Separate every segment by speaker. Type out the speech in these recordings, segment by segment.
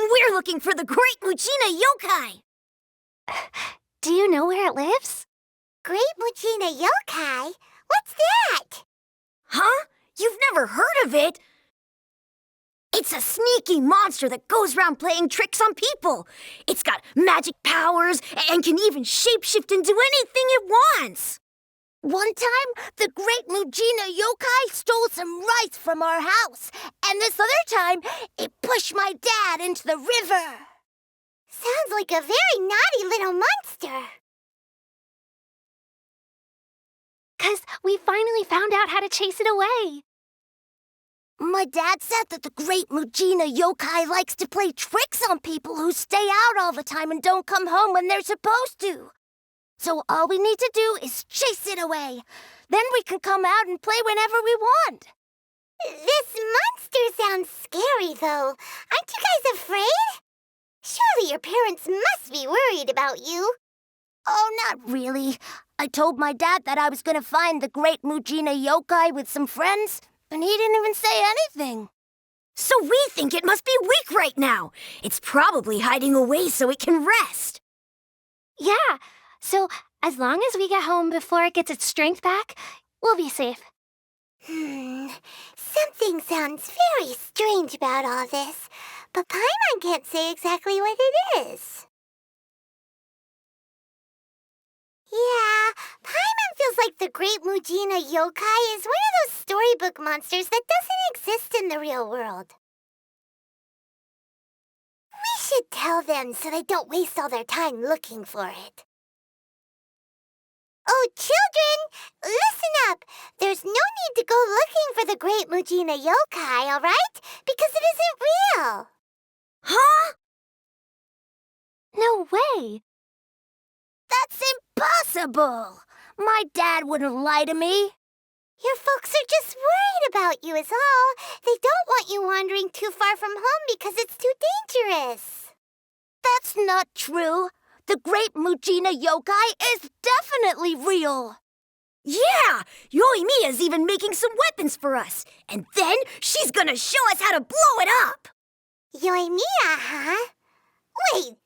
Speaker 1: We're looking for the Great Mujina Yokai!
Speaker 2: Do you know where it lives?
Speaker 3: Great Mujina Yokai? What's that?
Speaker 1: Huh? You've never heard of it? It's a sneaky monster that goes around playing tricks on people. It's got magic powers and can even shapeshift into anything it wants.
Speaker 3: One time, the Great Mujina Yokai stole some rice from our house. And this other time, it pushed my dad into the river. Sounds like a very naughty little monster.
Speaker 2: 'Cause we finally found out how to chase it away.
Speaker 3: My dad said that the Great Mujina Yokai likes to play tricks on people who stay out all the time and don't come home when they're supposed to. So all we need to do is chase it away. Then we can come out and play whenever we want. This monster sounds scary, though. Aren't you guys afraid? Surely your parents must be worried about you. Oh, not really. I told my dad that I was going to find the Great Mujina Yokai with some friends, and he didn't even say anything.
Speaker 1: So we think it must be weak right now. It's probably hiding away so it can rest.
Speaker 2: Yeah, so as long as we get home before it gets its strength back, we'll be safe.
Speaker 3: Something sounds very strange about all this, but Paimon can't say exactly what it is. Yeah, Paimon feels like the Great Mujina Yokai is one of those storybook monsters that doesn't exist in the real world. We should tell them so they don't waste all their time looking for it. Oh, children, listen up. There's no need to go looking for the Great Mujina Yokai, all right? Because it isn't real.
Speaker 1: Huh?
Speaker 2: No way.
Speaker 3: That's impossible. My dad wouldn't lie to me. Your folks are just worried about you is all. They don't want you wandering too far from home because it's too dangerous. That's not true. The Great Mujina Yokai is definitely real.
Speaker 1: Yeah! Yoimiya's even making some weapons for us. And then she's gonna show us how to blow it up.
Speaker 3: Yoimiya, huh? Wait,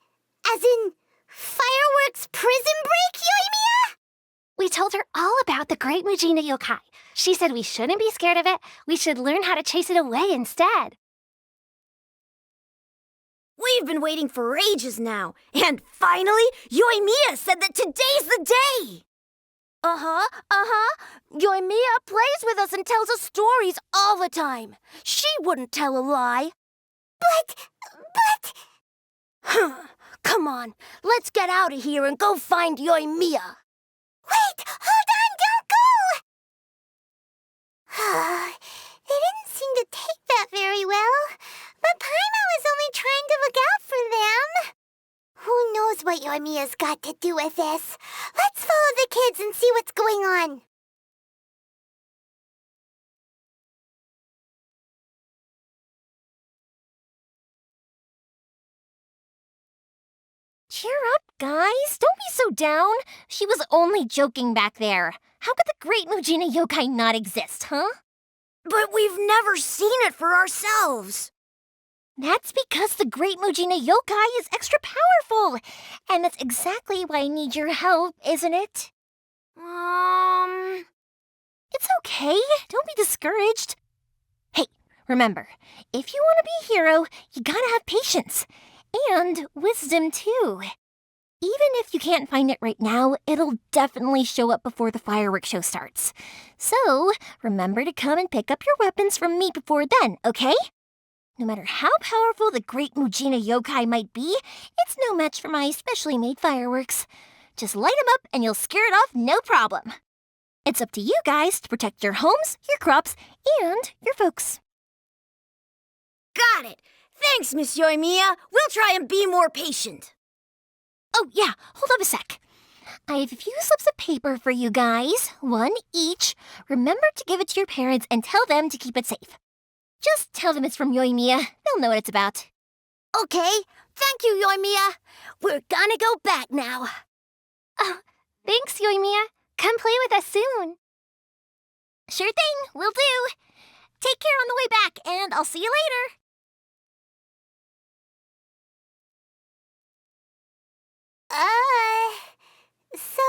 Speaker 3: as in fireworks prison break, Yoimiya?
Speaker 2: We told her all about the Great Mujina Yokai. She said we shouldn't be scared of it. We should learn how to chase it away instead.
Speaker 1: We've been waiting for ages now. And finally, Yoimiya said that today's the day.
Speaker 3: Yoimiya plays with us and tells us stories all the time. She wouldn't tell a lie. But... Come on, let's get out of here and go find Yoimiya. Wait, hold on, don't go! They didn't seem to take that very well. But Paimon was only trying to look out for them. Who knows what Yoimiya's got to do with this? Let's follow the kids and see what's going on.
Speaker 2: Cheer up, guys. Don't be so down. She was only joking back there. How could the Great Mujina Yokai not exist, huh?
Speaker 1: But we've never seen it for ourselves.
Speaker 2: That's because the Great Mujina Yokai is extra powerful. And that's exactly why I need your help, isn't it? It's okay. Don't be discouraged. Hey, remember, if you want to be a hero, you gotta have patience. And wisdom, too. Even if you can't find it right now, it'll definitely show up before the fireworks show starts. So, remember to come and pick up your weapons from me before then, okay? No matter how powerful the Great Mujina Yokai might be, it's no match for my specially made fireworks. Just light them up and you'll scare it off no problem. It's up to you guys to protect your homes, your crops, and your folks.
Speaker 1: Got it. Thanks, Miss Yoimiya. We'll try and be more patient.
Speaker 2: Oh, yeah, hold up a sec. I have a few slips of paper for you guys, one each. Remember to give it to your parents and tell them to keep it safe. Just tell them it's from Yoimiya. They'll know what it's about.
Speaker 3: Okay, thank you, Yoimiya. We're gonna go back now.
Speaker 2: Oh, thanks, Yoimiya. Come play with us soon. Sure thing, will do. Take care on the way back, and I'll see you later.
Speaker 3: So...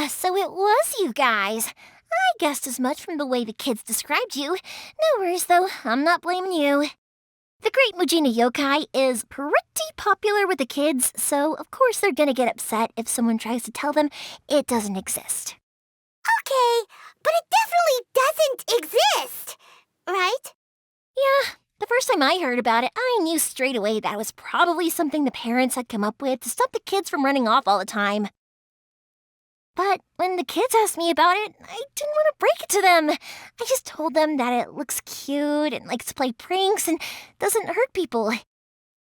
Speaker 2: So it was you guys. I guessed as much from the way the kids described you. No worries, though. I'm not blaming you. The Great Mujina Yokai is pretty popular with the kids, so of course they're gonna get upset if someone tries to tell them it doesn't exist.
Speaker 3: Okay, but it definitely doesn't exist, right?
Speaker 2: Yeah, the first time I heard about it, I knew straight away that was probably something the parents had come up with to stop the kids from running off all the time. But when the kids asked me about it, I didn't want to break it to them. I just told them that it looks cute and likes to play pranks and doesn't hurt people.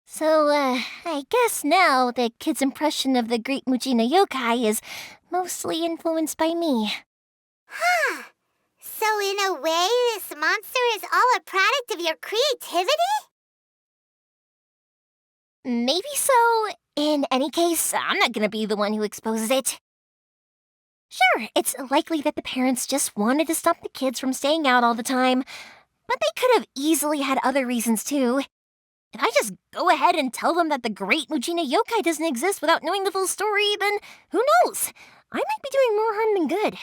Speaker 2: So, I guess now the kids' impression of the Great Mujina Yokai is mostly influenced by me.
Speaker 3: Huh. So in a way, this monster is all a product of your creativity?
Speaker 2: Maybe so. In any case, I'm not gonna be the one who exposes it. Sure, it's likely that the parents just wanted to stop the kids from staying out all the time, but they could have easily had other reasons too. If I just go ahead and tell them that the Great Mujina Yokai doesn't exist without knowing the full story, then who knows? I might be doing more harm than good.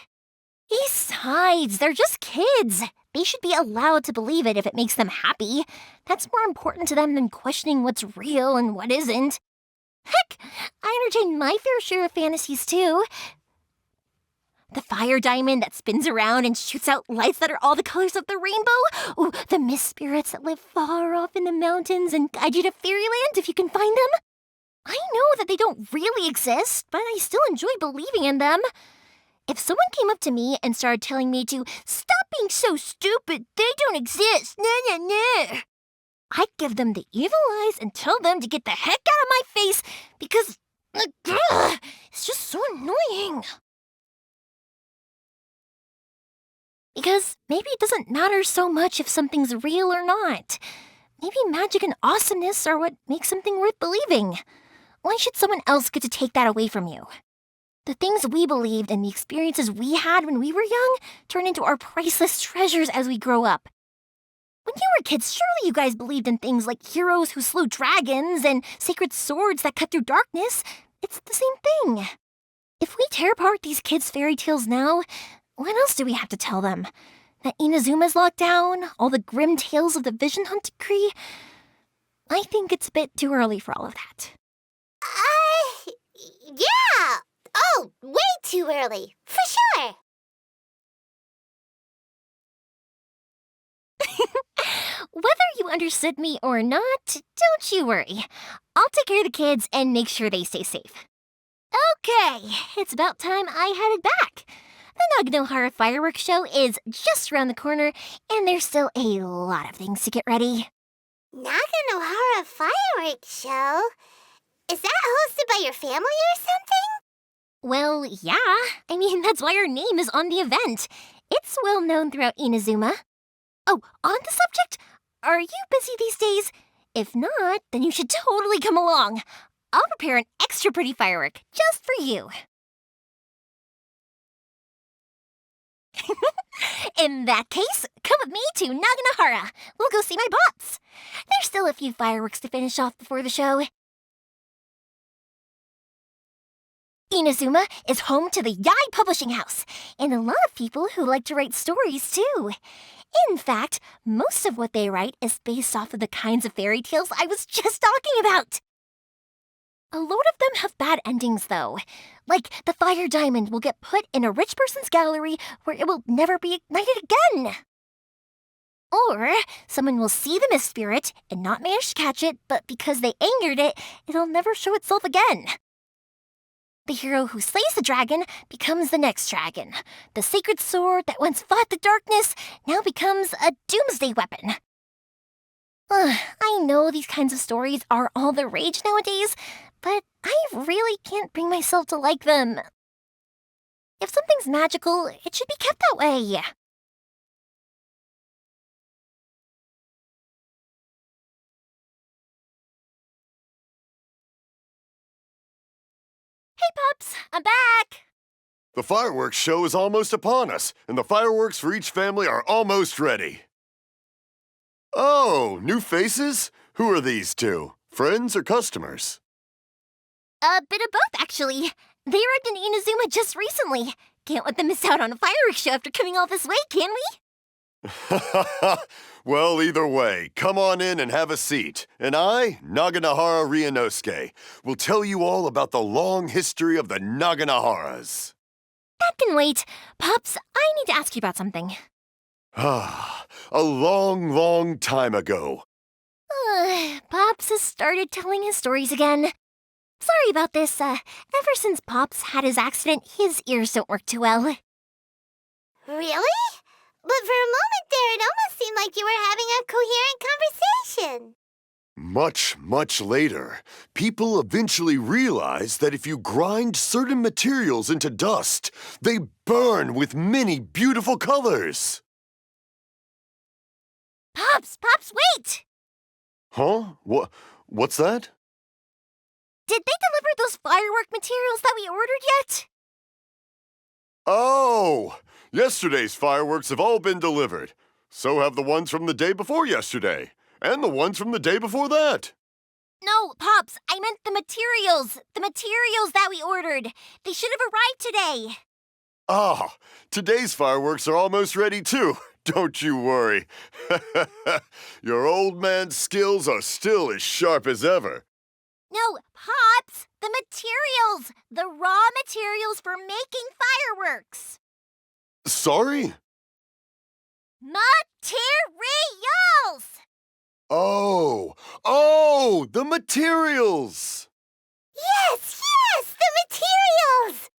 Speaker 2: Besides, they're just kids. They should be allowed to believe it if it makes them happy. That's more important to them than questioning what's real and what isn't. Heck, I entertain my fair share of fantasies too. The fire diamond that spins around and shoots out lights that are all the colors of the rainbow. Ooh, the mist spirits that live far off in the mountains and guide you to fairyland if you can find them. I know that they don't really exist, but I still enjoy believing in them. If someone came up to me and started telling me to stop being so stupid, they don't exist, nah. I'd give them the evil eyes and tell them to get the heck out of my face because it's just so annoying. Because maybe it doesn't matter so much if something's real or not. Maybe magic and awesomeness are what makes something worth believing. Why should someone else get to take that away from you? The things we believed and the experiences we had when we were young turn into our priceless treasures as we grow up. When you were kids, surely you guys believed in things like heroes who slew dragons and sacred swords that cut through darkness. It's the same thing. If we tear apart these kids' fairy tales now, what else do we have to tell them? That Inazuma's locked down? All the grim tales of the Vision Hunt decree? I think it's a bit too early for all of that.
Speaker 3: Yeah! Oh, way too early, for sure!
Speaker 2: Whether you understood me or not, don't you worry. I'll take care of the kids and make sure they stay safe. Okay, it's about time I headed back. The Naganohara fireworks show is just around the corner, and there's still a lot of things to get ready.
Speaker 3: Naganohara fireworks show? Is that hosted by your family or something?
Speaker 2: Well, yeah. I mean, that's why our name is on the event. It's well known throughout Inazuma. Oh, on the subject, are you busy these days? If not, then you should totally come along. I'll prepare an extra pretty firework just for you. In that case, come with me to Naganohara. We'll go see my bots. There's still a few fireworks to finish off before the show. Inazuma is home to the Yai Publishing House, and a lot of people who like to write stories too. In fact, most of what they write is based off of the kinds of fairy tales I was just talking about. A lot of them have bad endings, though. Like, the fire diamond will get put in a rich person's gallery where it will never be ignited again. Or, someone will see the mist spirit and not manage to catch it, but because they angered it, it'll never show itself again. The hero who slays the dragon becomes the next dragon. The sacred sword that once fought the darkness now becomes a doomsday weapon. I know these kinds of stories are all the rage nowadays, but I really can't bring myself to like them. If something's magical, it should be kept that way. Hey, pups, I'm back!
Speaker 4: The fireworks show is almost upon us, and the fireworks for each family are almost ready. Oh, new faces? Who are these two? Friends or customers?
Speaker 2: A bit of both, actually. They arrived in Inazuma just recently. Can't let them miss out on a fireworks show after coming all this way, can we?
Speaker 4: Well, either way, come on in and have a seat. And I, Naganahara Ryunosuke, will tell you all about the long history of the Naganaharas.
Speaker 2: That can wait. Pops, I need to ask you about something.
Speaker 4: A long, long time ago.
Speaker 2: Pops has started telling his stories again. Sorry about this. Ever since Pops had his accident, his ears don't work too well.
Speaker 3: Really? But for a moment there, it almost seemed like you were having a coherent conversation.
Speaker 4: Much, much later, people eventually realized that if you grind certain materials into dust, they burn with many beautiful colors.
Speaker 2: Pops, wait!
Speaker 4: Huh? What's that?
Speaker 2: Did they deliver those firework materials that we ordered yet?
Speaker 4: Oh! Yesterday's fireworks have all been delivered. So have the ones from the day before yesterday. And the ones from the day before that.
Speaker 2: No, Pops, I meant the materials. The materials that we ordered. They should have arrived today.
Speaker 4: Ah, today's fireworks are almost ready too. Don't you worry. Your old man's skills are still as sharp as ever.
Speaker 2: No, Pops, the materials. The raw materials for making fireworks.
Speaker 4: Sorry?
Speaker 2: Materials!
Speaker 4: Oh, the materials!
Speaker 3: Yes, the materials!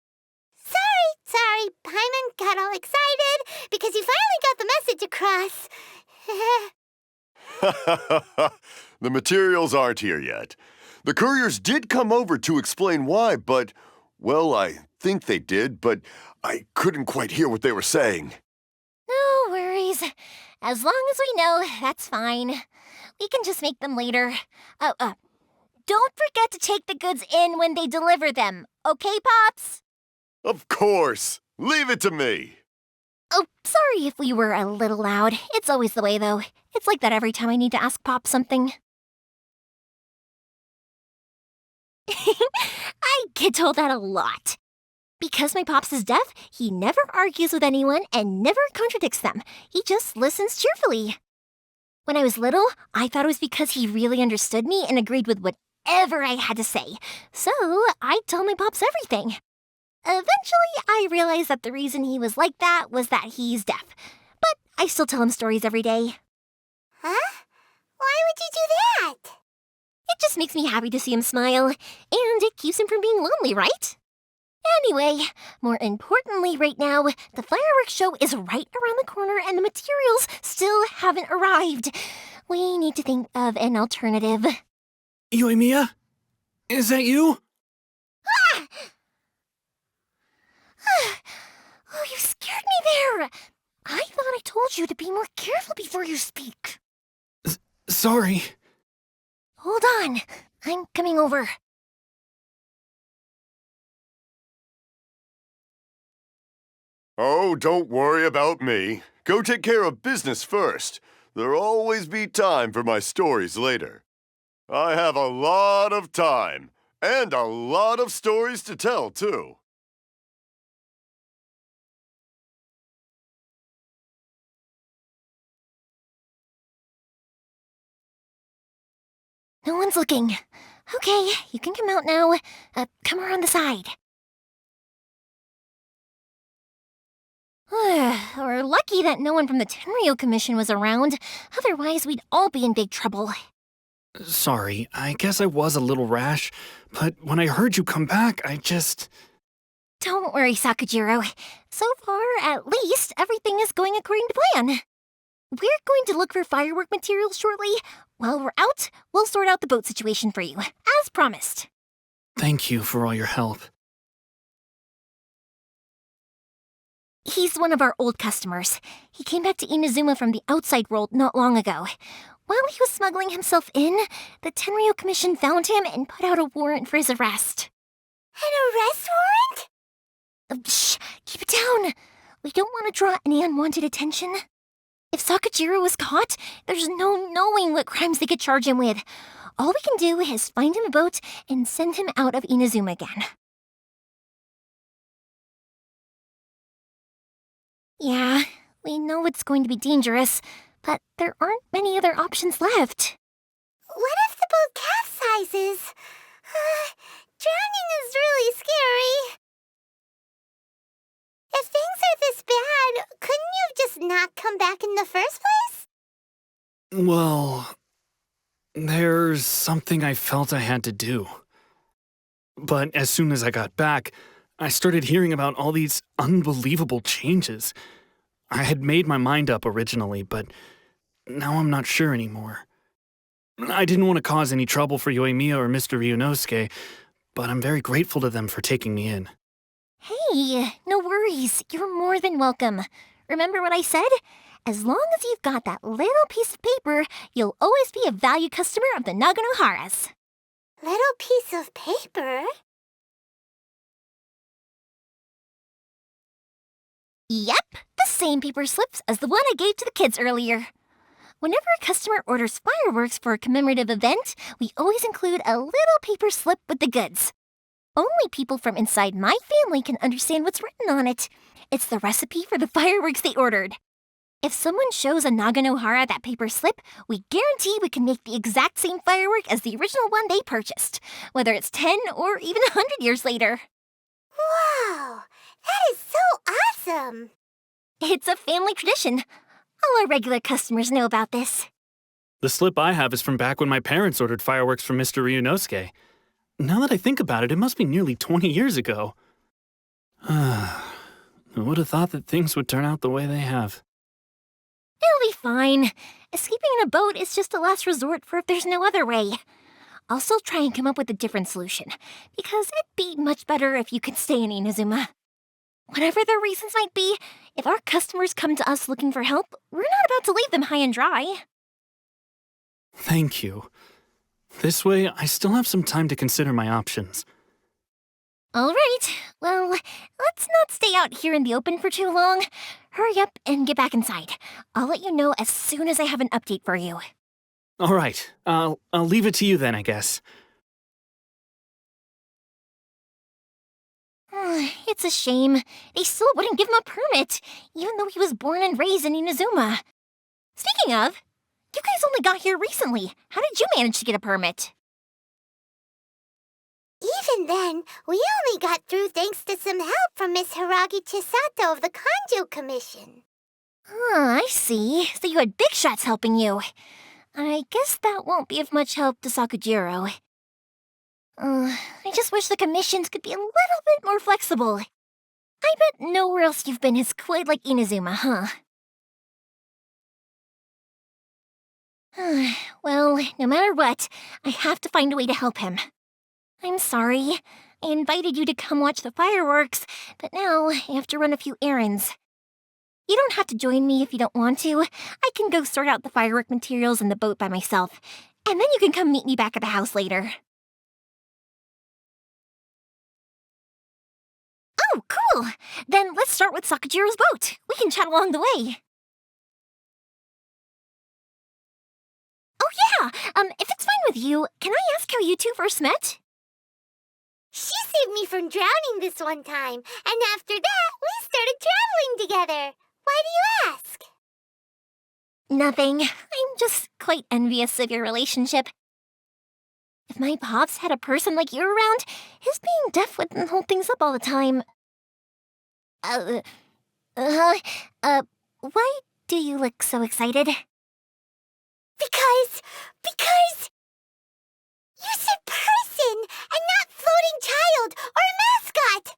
Speaker 3: Sorry, Paimon got all excited because you finally got the message across.
Speaker 4: The materials aren't here yet. The couriers did come over to explain why, but, well, I think they did, but I couldn't quite hear what they were saying.
Speaker 2: No worries. As long as we know, that's fine. We can just make them later. Don't forget to take the goods in when they deliver them, okay, Pops?
Speaker 4: Of course. Leave it to me.
Speaker 2: Oh, sorry if we were a little loud. It's always the way, though. It's like that every time I need to ask Pop something. I get told that a lot. Because my Pops is deaf, he never argues with anyone and never contradicts them. He just listens cheerfully. When I was little, I thought it was because he really understood me and agreed with whatever I had to say. So I'd tell my Pops everything. Eventually, I realized that the reason he was like that was that he's deaf. But I still tell him stories every day.
Speaker 3: Huh? Why would you do that?
Speaker 2: It just makes me happy to see him smile, and it keeps him from being lonely, right? Anyway, more importantly right now, the fireworks show is right around the corner and the materials still haven't arrived. We need to think of an alternative.
Speaker 5: Yoimiya? Is that you?
Speaker 2: Ah! Oh, you scared me there! I thought I told you to be more careful before you speak.
Speaker 5: Sorry.
Speaker 2: Hold on, I'm coming over.
Speaker 4: Oh, don't worry about me. Go take care of business first. There'll always be time for my stories later. I have a lot of time, and a lot of stories to tell, too.
Speaker 2: No one's looking. Okay, you can come out now. Come around the side. We're lucky that no one from the Tenryo Commission was around. Otherwise, we'd all be in big trouble.
Speaker 5: Sorry, I guess I was a little rash, but when I heard you come back, I just...
Speaker 2: Don't worry, Sakujiro. So far, at least, everything is going according to plan. We're going to look for firework materials shortly. While we're out, we'll sort out the boat situation for you, as promised.
Speaker 5: Thank you for all your help.
Speaker 2: He's one of our old customers. He came back to Inazuma from the outside world not long ago. While he was smuggling himself in, the Tenryo Commission found him and put out a warrant for his arrest.
Speaker 3: An arrest warrant?
Speaker 2: Shh! Keep it down! We don't want to draw any unwanted attention. If Sakajiro was caught, there's no knowing what crimes they could charge him with. All we can do is find him a boat and send him out of Inazuma again. Yeah, we know it's going to be dangerous, but there aren't many other options left.
Speaker 3: What if the boat capsizes? Drowning is really scary. If things are this bad, couldn't you just not come back in the first place?
Speaker 5: Well, there's something I felt I had to do. But as soon as I got back, I started hearing about all these unbelievable changes. I had made my mind up originally, but now I'm not sure anymore. I didn't want to cause any trouble for Yoimiya or Mr. Ryunosuke, but I'm very grateful to them for taking me in.
Speaker 2: Hey, no worries. You're more than welcome. Remember what I said? As long as you've got that little piece of paper, you'll always be a valued customer of the Naganoharas.
Speaker 3: Little piece of paper?
Speaker 2: Yep, the same paper slips as the one I gave to the kids earlier. Whenever a customer orders fireworks for a commemorative event, we always include a little paper slip with the goods. Only people from inside my family can understand what's written on it. It's the recipe for the fireworks they ordered. If someone shows a Naganohara that paper slip, we guarantee we can make the exact same firework as the original one they purchased, whether it's 10 or even 100 years later.
Speaker 3: Wow, that is so awesome!
Speaker 2: It's a family tradition. All our regular customers know about this.
Speaker 5: The slip I have is from back when my parents ordered fireworks from Mr. Ryunosuke. Now that I think about it, it must be nearly 20 years ago. I would have thought that things would turn out the way they have.
Speaker 2: It'll be fine. Escaping in a boat is just a last resort for if there's no other way. I'll still try and come up with a different solution, because it'd be much better if you could stay in Inazuma. Whatever their reasons might be, if our customers come to us looking for help, we're not about to leave them high and dry.
Speaker 5: Thank you. This way, I still have some time to consider my options.
Speaker 2: All right, well, let's not stay out here in the open for too long. Hurry up and get back inside. I'll let you know as soon as I have an update for you.
Speaker 5: All right, I'll leave it to you then, I guess.
Speaker 2: It's a shame. They still wouldn't give him a permit, even though he was born and raised in Inazuma. Speaking of, you guys only got here recently. How did you manage to get a permit?
Speaker 3: Even then, we only got through thanks to some help from Miss Hiragi Chisato of the Kanjo Commission.
Speaker 2: I see. So you had big shots helping you. I guess that won't be of much help to Sakujiro. I just wish the commissions could be a little bit more flexible. I bet nowhere else you've been is quite like Inazuma, huh? Well, no matter what, I have to find a way to help him. I'm sorry. I invited you to come watch the fireworks, but now I have to run a few errands. You don't have to join me if you don't want to. I can go sort out the firework materials in the boat by myself, and then you can come meet me back at the house later. Oh, cool! Then let's start with Sakujiro's boat. We can chat along the way. Oh yeah! If it's fine with you, can I ask how you two first met?
Speaker 3: She saved me from drowning this one time, and after that, we started traveling together. Why do you ask?
Speaker 2: Nothing. I'm just quite envious of your relationship. If my pops had a person like you around, his being deaf wouldn't hold things up all the time. Why do you look so excited?
Speaker 3: Because you said person and not floating child or mascot.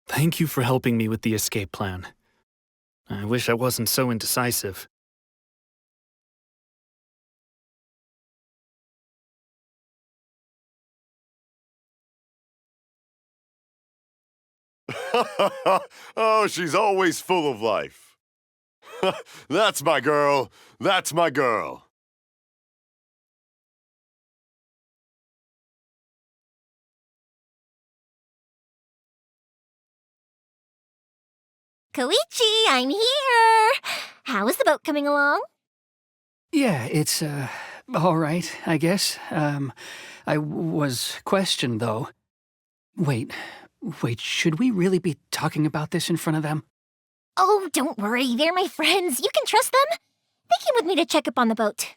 Speaker 5: Thank you for helping me with the escape plan. I wish I wasn't so indecisive.
Speaker 4: Oh, she's always full of life. That's my girl. That's my girl.
Speaker 2: Koichi, I'm here! How is the boat coming along?
Speaker 6: Yeah, it's, all right, I guess. I was questioned, though. Wait, should we really be talking about this in front of them?
Speaker 2: Oh, don't worry, they're my friends. You can trust them. They came with me to check up on the boat.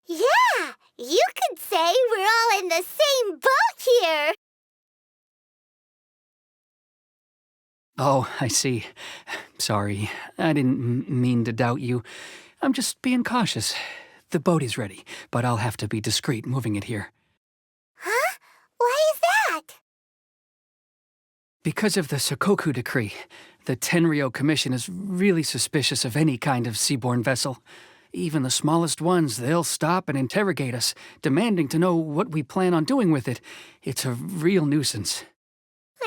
Speaker 3: Yeah, you could say we're all in the same boat here.
Speaker 6: Oh, I see. Sorry, I didn't mean to doubt you. I'm just being cautious. The boat is ready, but I'll have to be discreet moving it here.
Speaker 3: Huh? Why is that?
Speaker 6: Because of the Sokoku Decree, the Tenryou Commission is really suspicious of any kind of seaborne vessel. Even the smallest ones, they'll stop and interrogate us, demanding to know what we plan on doing with it. It's a real nuisance.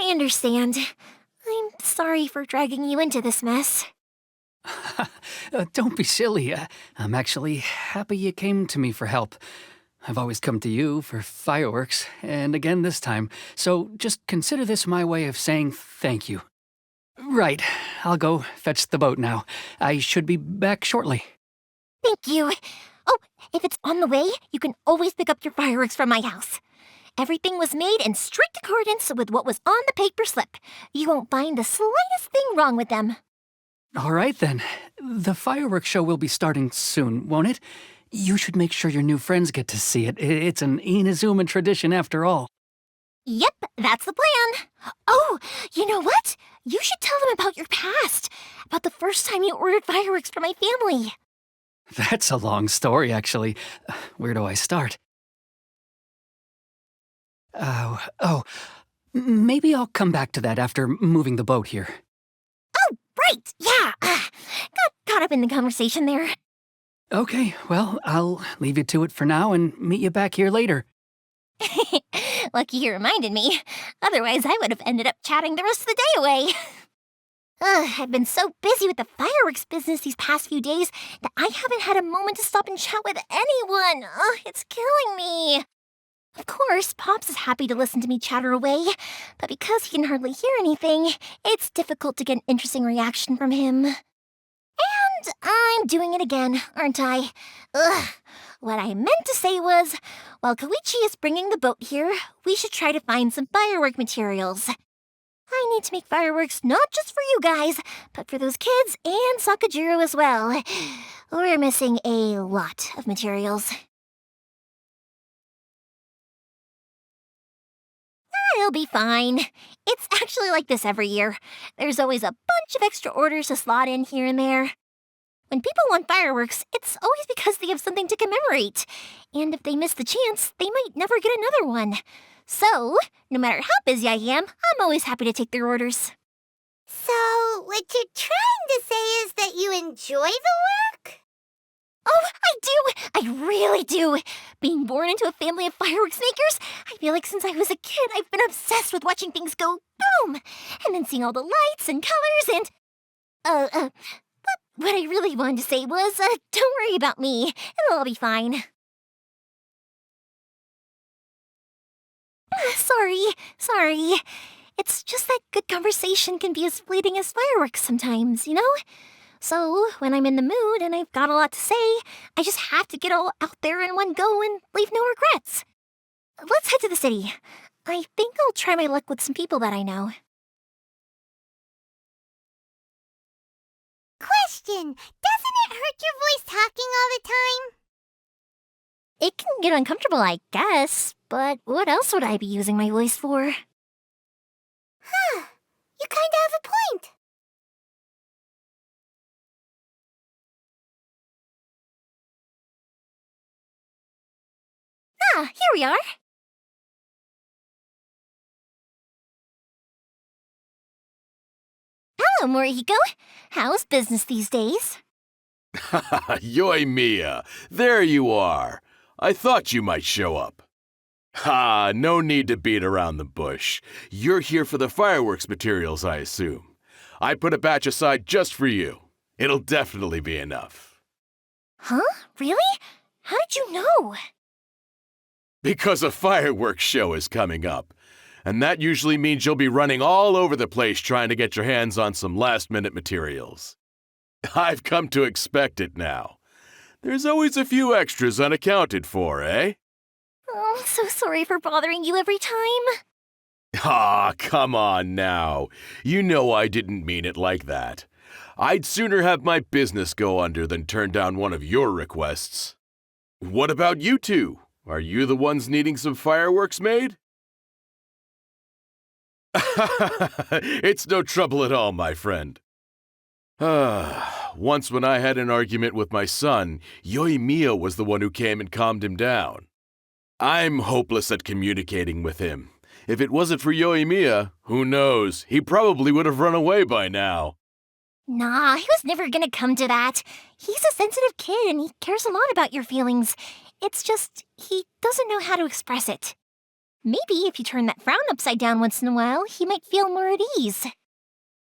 Speaker 2: I understand. I'm sorry for dragging you into this mess.
Speaker 6: Don't be silly. I'm actually happy you came to me for help. I've always come to you for fireworks, and again this time, so just consider this my way of saying thank you. Right, I'll go fetch the boat now. I should be back shortly.
Speaker 2: Thank you. Oh, if it's on the way, you can always pick up your fireworks from my house. Everything was made in strict accordance with what was on the paper slip. You won't find the slightest thing wrong with them.
Speaker 6: All right, then. The fireworks show will be starting soon, won't it? You should make sure your new friends get to see it. It's an Inazuma tradition after all.
Speaker 2: Yep, that's the plan. Oh, you know what? You should tell them about your past. About the first time you ordered fireworks for my family.
Speaker 6: That's a long story, actually. Where do I start? Maybe I'll come back to that after moving the boat here.
Speaker 2: Oh, right, yeah. Got caught up in the conversation there.
Speaker 6: Okay, well, I'll leave you to it for now and meet you back here later.
Speaker 2: Lucky you reminded me. Otherwise, I would have ended up chatting the rest of the day away. I've been so busy with the fireworks business these past few days that I haven't had a moment to stop and chat with anyone. It's killing me. Of course, Pops is happy to listen to me chatter away, but because he can hardly hear anything, it's difficult to get an interesting reaction from him. And I'm doing it again, aren't I? What I meant to say was, while Koichi is bringing the boat here, we should try to find some firework materials. I need to make fireworks not just for you guys, but for those kids and Sakajiro as well. We're missing a lot of materials. It'll be fine. It's actually like this every year. There's always a bunch of extra orders to slot in here and there. When people want fireworks, it's always because they have something to commemorate. And if they miss the chance, they might never get another one. So, no matter how busy I am, I'm always happy to take their orders.
Speaker 3: So, what you're trying to say is that you enjoy the work?
Speaker 2: Oh, I do! I really do! Being born into a family of fireworks makers, I feel like since I was a kid, I've been obsessed with watching things go boom! And then seeing all the lights and colors and... What I really wanted to say was, don't worry about me. It'll all be fine. Sorry. It's just that good conversation can be as fleeting as fireworks sometimes, you know? So, when I'm in the mood and I've got a lot to say, I just have to get all out there in one go and leave no regrets. Let's head to the city. I think I'll try my luck with some people that I know.
Speaker 3: Question, doesn't it hurt your voice talking all the time?
Speaker 2: It can get uncomfortable, I guess, but what else would I be using my voice for?
Speaker 3: Huh, you kinda have a point.
Speaker 2: Ah, here we are. Hello, Morihiko. How's business these days?
Speaker 7: Yoimiya, there you are. I thought you might show up. Ha, no need to beat around the bush. You're here for the fireworks materials, I assume. I put a batch aside just for you. It'll definitely be enough.
Speaker 2: Huh? Really? How did you know?
Speaker 7: Because a fireworks show is coming up. And that usually means you'll be running all over the place trying to get your hands on some last-minute materials. I've come to expect it now. There's always a few extras unaccounted for, eh?
Speaker 2: Oh, I'm so sorry for bothering you every time.
Speaker 7: Ah, come on now. You know I didn't mean it like that. I'd sooner have my business go under than turn down one of your requests. What about you two? Are you the ones needing some fireworks made? It's no trouble at all, my friend. Once when I had an argument with my son, Yoimiya was the one who came and calmed him down. I'm hopeless at communicating with him. If it wasn't for Yoimiya, who knows, he probably would have run away by now.
Speaker 2: Nah, he was never gonna come to that. He's a sensitive kid and he cares a lot about your feelings. It's just, he doesn't know how to express it. Maybe if you turn that frown upside down once in a while, he might feel more at ease.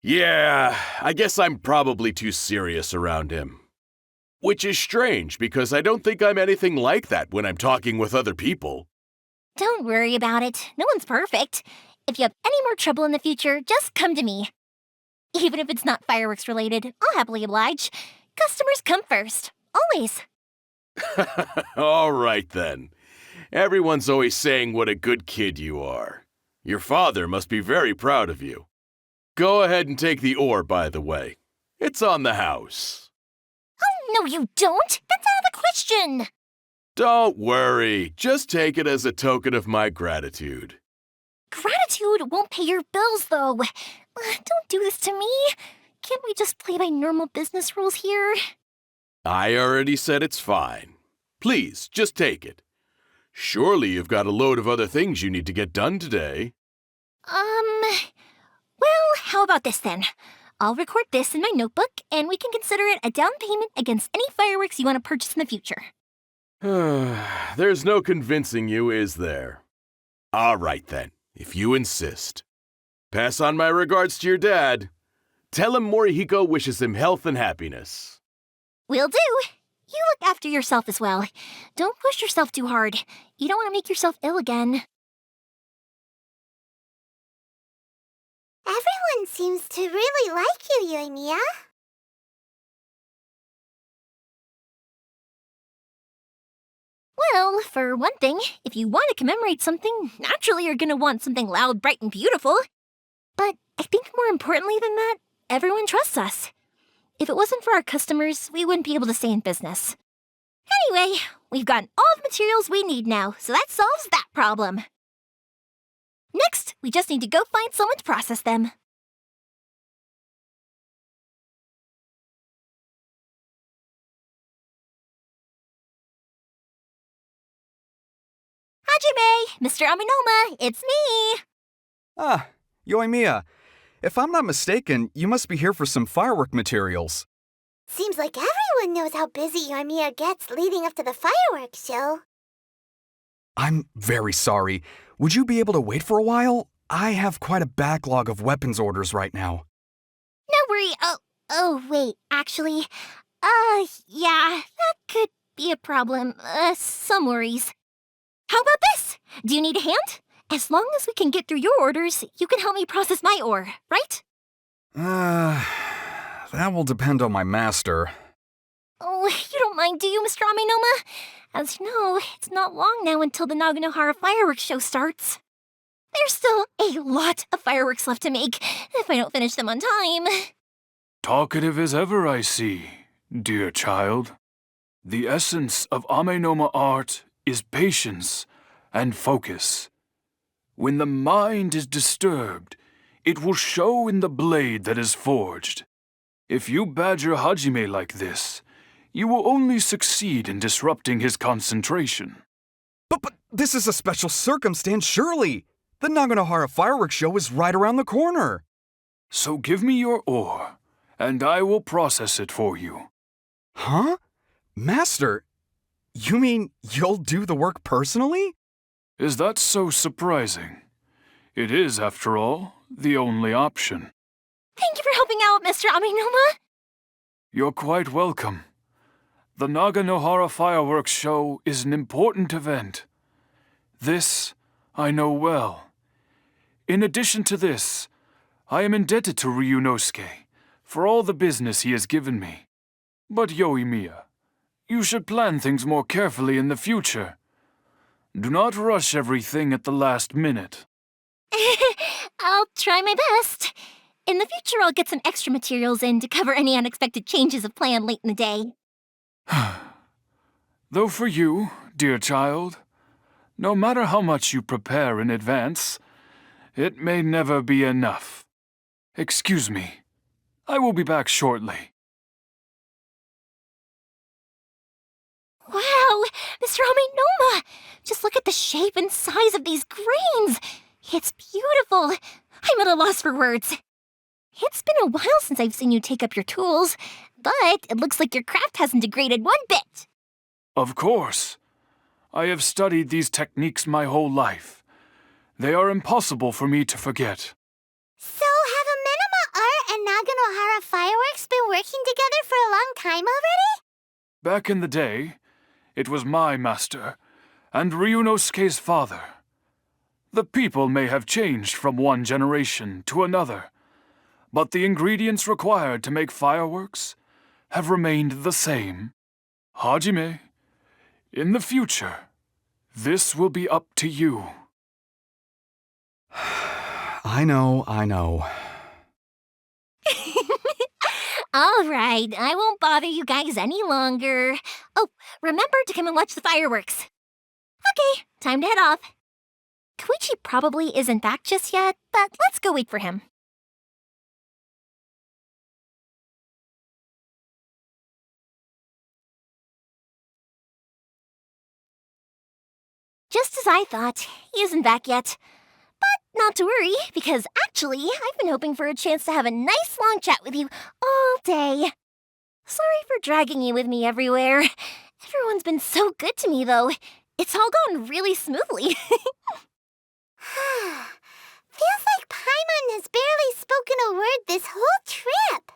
Speaker 7: Yeah, I guess I'm probably too serious around him. Which is strange, because I don't think I'm anything like that when I'm talking with other people.
Speaker 2: Don't worry about it. No one's perfect. If you have any more trouble in the future, just come to me. Even if it's not fireworks related, I'll happily oblige. Customers come first. Always.
Speaker 7: All right, then. Everyone's always saying what a good kid you are. Your father must be very proud of you. Go ahead and take the ore, by the way. It's on the house.
Speaker 2: Oh, no you don't! That's out of the question!
Speaker 7: Don't worry. Just take it as a token of my gratitude.
Speaker 2: Gratitude won't pay your bills, though. Don't do this to me. Can't we just play by normal business rules here?
Speaker 7: I already said it's fine. Please, just take it. Surely you've got a load of other things you need to get done today.
Speaker 2: Well, how about this then? I'll record this in my notebook, and we can consider it a down payment against any fireworks you want to purchase in the future.
Speaker 7: There's no convincing you, is there? All right, then, if you insist. Pass on my regards to your dad. Tell him Morihiko wishes him health and happiness.
Speaker 2: Will do. You look after yourself as well. Don't push yourself too hard. You don't want to make yourself ill again.
Speaker 3: Everyone seems to really like you, Yoimiya.
Speaker 2: Well, for one thing, if you want to commemorate something, naturally you're gonna want something loud, bright, and beautiful. But I think more importantly than that, everyone trusts us. If it wasn't for our customers, we wouldn't be able to stay in business. Anyway, we've gotten all the materials we need now, so that solves that problem. Next, we just need to go find someone to process them. Hajime! Mr. Aminoma, it's me!
Speaker 8: Ah, Yoimiya. If I'm not mistaken, you must be here for some firework materials.
Speaker 3: Seems like everyone knows how busy Yoimiya gets leading up to the fireworks show.
Speaker 8: I'm very sorry. Would you be able to wait for a while? I have quite a backlog of weapons orders right now.
Speaker 2: No worry. Wait, actually, yeah, that could be a problem. Some worries. How about this? Do you need a hand? As long as we can get through your orders, you can help me process my ore, right?
Speaker 8: That will depend on my master.
Speaker 2: Oh, you don't mind, do you, Mr. Aminoma? As you know, it's not long now until the Naganohara fireworks show starts. There's still a lot of fireworks left to make, if I don't finish them on time.
Speaker 9: Talkative as ever, I see, dear child. The essence of Amenoma art is patience and focus. When the mind is disturbed, it will show in the blade that is forged. If you badger Hajime like this, you will only succeed in disrupting his concentration.
Speaker 8: But this is a special circumstance, surely. The Naganohara fireworks show is right around the corner.
Speaker 9: So give me your ore, and I will process it for you.
Speaker 8: Huh? Master, you mean you'll do the work personally?
Speaker 9: Is that so surprising? It is, after all, the only option.
Speaker 2: Thank you for helping out, Mr. Aminoma.
Speaker 9: You're quite welcome. The Naganohara fireworks show is an important event. This I know well. In addition to this, I am indebted to Ryunosuke for all the business he has given me. But Yoimiya, you should plan things more carefully in the future. Do not rush everything at the last minute.
Speaker 2: I'll try my best. In the future, I'll get some extra materials in to cover any unexpected changes of plan late in the day.
Speaker 9: Though for you, dear child, no matter how much you prepare in advance, it may never be enough. Excuse me. I will be back shortly.
Speaker 2: Wow, Mr. Amenoma! Just look at the shape and size of these grains! It's beautiful! I'm at a loss for words. It's been a while since I've seen you take up your tools, but it looks like your craft hasn't degraded one bit.
Speaker 9: Of course. I have studied these techniques my whole life. They are impossible for me to forget.
Speaker 3: So have Amenoma Art and Naganohara Fireworks been working together for a long time already?
Speaker 9: Back in the day, it was my master and Ryunosuke's father. The people may have changed from one generation to another, but the ingredients required to make fireworks have remained the same. Hajime, in the future, this will be up to you.
Speaker 8: I know.
Speaker 2: All right, I won't bother you guys any longer. Oh, remember to come and watch the fireworks. Okay, time to head off. Koichi probably isn't back just yet, but let's go wait for him. Just as I thought, he isn't back yet. But not to worry, because actually, I've been hoping for a chance to have a nice long chat with you all day. Sorry for dragging you with me everywhere. Everyone's been so good to me, though. It's all gone really smoothly.
Speaker 3: Feels like Paimon has barely spoken a word this whole trip.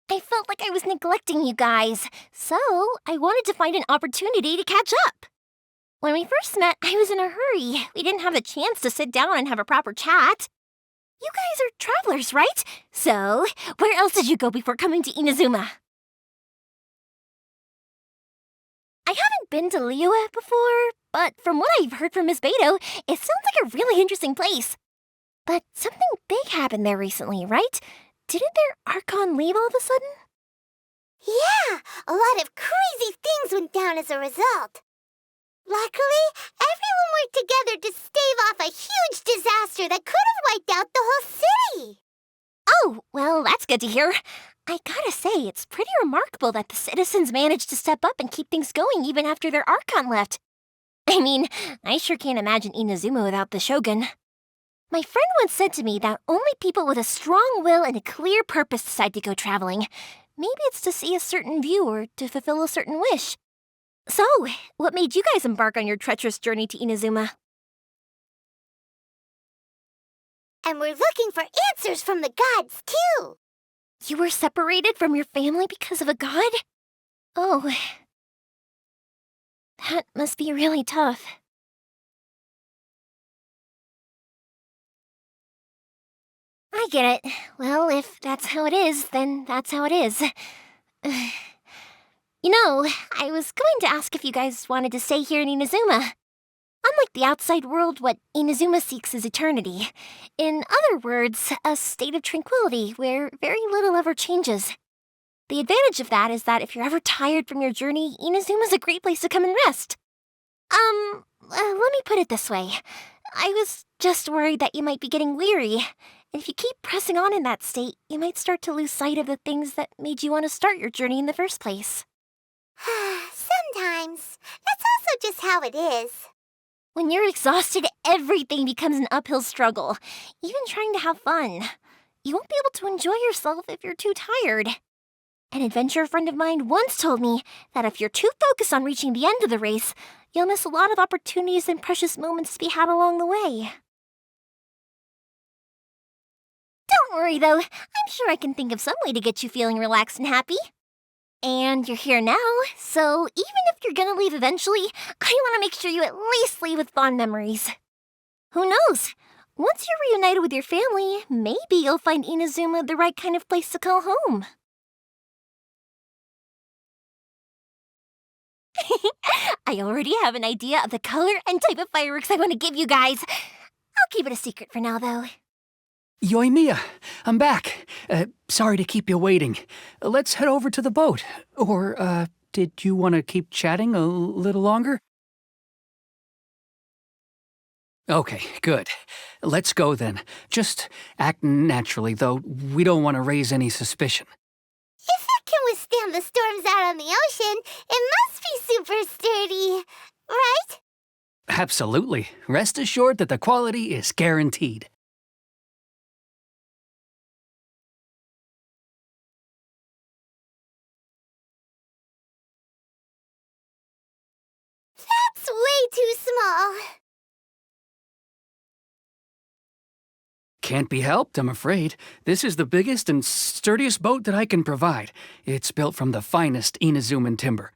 Speaker 2: I felt like I was neglecting you guys, so I wanted to find an opportunity to catch up. When we first met, I was in a hurry. We didn't have the chance to sit down and have a proper chat. You guys are travelers, right? So, where else did you go before coming to Inazuma? I haven't been to Liyue before, but from what I've heard from Miss Beto, it sounds like a really interesting place. But something big happened there recently, right? Didn't their Archon leave all of a sudden?
Speaker 3: Yeah, a lot of crazy things went down as a result. Luckily, everyone worked together to stave off a huge disaster that could have wiped out the whole city.
Speaker 2: Oh, well, that's good to hear. I gotta say, it's pretty remarkable that the citizens managed to step up and keep things going even after their Archon left. I mean, I sure can't imagine Inazuma without the Shogun. My friend once said to me that only people with a strong will and a clear purpose decide to go traveling. Maybe it's to see a certain view or to fulfill a certain wish. So, what made you guys embark on your treacherous journey to Inazuma?
Speaker 3: And we're looking for answers from the gods, too.
Speaker 2: You were separated from your family because of a god? Oh. That must be really tough. I get it. Well, if that's how it is, then that's how it is. You know, I was going to ask if you guys wanted to stay here in Inazuma. Unlike the outside world, what Inazuma seeks is eternity. In other words, a state of tranquility where very little ever changes. The advantage of that is that if you're ever tired from your journey, Inazuma's a great place to come and rest. Let me put it this way. I was just worried that you might be getting weary. And if you keep pressing on in that state, you might start to lose sight of the things that made you want to start your journey in the first place.
Speaker 3: Sometimes. That's also just how it is.
Speaker 2: When you're exhausted, everything becomes an uphill struggle, even trying to have fun. You won't be able to enjoy yourself if you're too tired. An adventurer friend of mine once told me that if you're too focused on reaching the end of the race, you'll miss a lot of opportunities and precious moments to be had along the way. Don't worry, though. I'm sure I can think of some way to get you feeling relaxed and happy. And you're here now, so even if you're gonna leave eventually, I want to make sure you at least leave with fond memories. Who knows? Once you're reunited with your family, maybe you'll find Inazuma the right kind of place to call home. I already have an idea of the color and type of fireworks I want to give you guys. I'll keep it a secret for now, though.
Speaker 6: Yoimiya, I'm back. Sorry to keep you waiting. Let's head over to the boat. Or, did you want to keep chatting a little longer? Okay, good. Let's go then. Just act naturally, though. We don't want to raise any suspicion.
Speaker 3: If it can withstand the storms out on the ocean, it must be super sturdy, right?
Speaker 6: Absolutely. Rest assured that the quality is guaranteed.
Speaker 3: That's way too small.
Speaker 6: Can't be helped, I'm afraid. This is the biggest and sturdiest boat that I can provide. It's built from the finest Inazuman timber.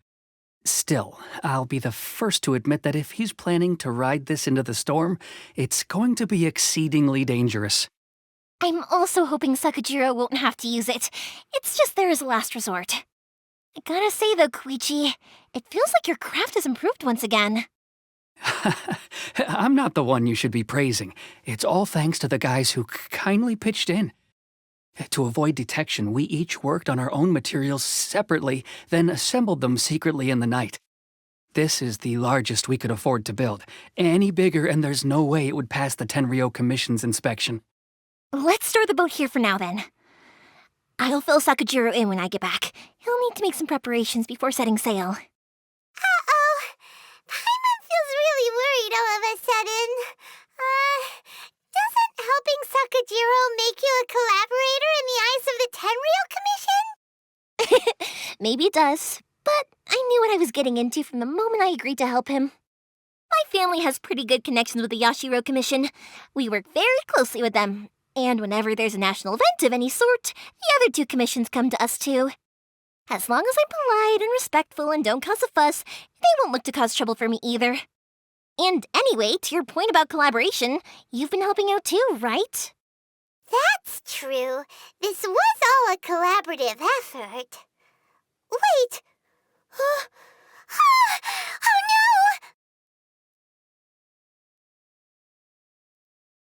Speaker 6: Still, I'll be the first to admit that if he's planning to ride this into the storm, it's going to be exceedingly dangerous.
Speaker 2: I'm also hoping Sakajiro won't have to use it. It's just there as a last resort. I gotta say though, Koichi, it feels like your craft has improved once again.
Speaker 6: I'm not the one you should be praising. It's all thanks to the guys who kindly pitched in. To avoid detection, we each worked on our own materials separately, then assembled them secretly in the night. This is the largest we could afford to build. Any bigger and there's no way it would pass the Tenryou Commission's inspection.
Speaker 2: Let's store the boat here for now then. I'll fill Sakajiro in when I get back. He'll need to make some preparations before setting sail.
Speaker 3: Uh-oh. Paimon feels really worried all of a sudden. Doesn't helping Sakajiro make you a collaborator in the eyes of the Tenryou Commission?
Speaker 2: Maybe it does, but I knew what I was getting into from the moment I agreed to help him. My family has pretty good connections with the Yashiro Commission. We work very closely with them, and whenever there's a national event of any sort, the other two commissions come to us too. As long as I'm polite and respectful and don't cause a fuss, they won't look to cause trouble for me either. And anyway, to your point about collaboration, you've been helping out too, right?
Speaker 3: That's true. This was all a collaborative effort. Wait! Oh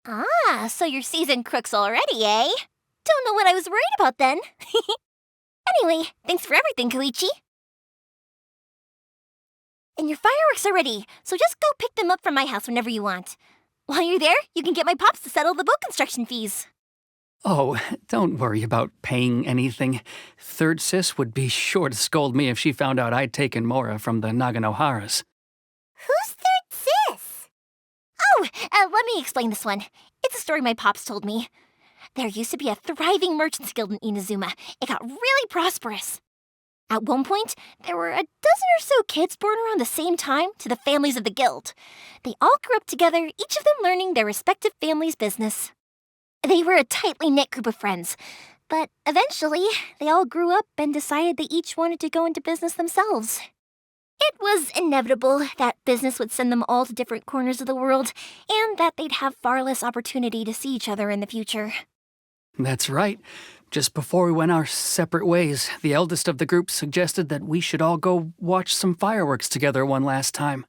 Speaker 3: no!
Speaker 2: Ah, so you're seasoned crooks already, eh? Don't know what I was worried about then. Anyway, thanks for everything, Koichi. And your fireworks are ready, so just go pick them up from my house whenever you want. While you're there, you can get my pops to settle the boat construction fees.
Speaker 6: Oh, don't worry about paying anything. Third Sis would be sure to scold me if she found out I'd taken Mora from the Naganoharas.
Speaker 3: Who's Third Sis?
Speaker 2: Oh, let me explain this one. It's a story my pops told me. There used to be a thriving merchants guild in Inazuma. It got really prosperous. At one point, there were a dozen or so kids born around the same time to the families of the guild. They all grew up together, each of them learning their respective family's business. They were a tightly knit group of friends, but eventually, they all grew up and decided they each wanted to go into business themselves. It was inevitable that business would send them all to different corners of the world, and that they'd have far less opportunity to see each other in the future.
Speaker 6: That's right. Just before we went our separate ways, the eldest of the group suggested that we should all go watch some fireworks together one last time.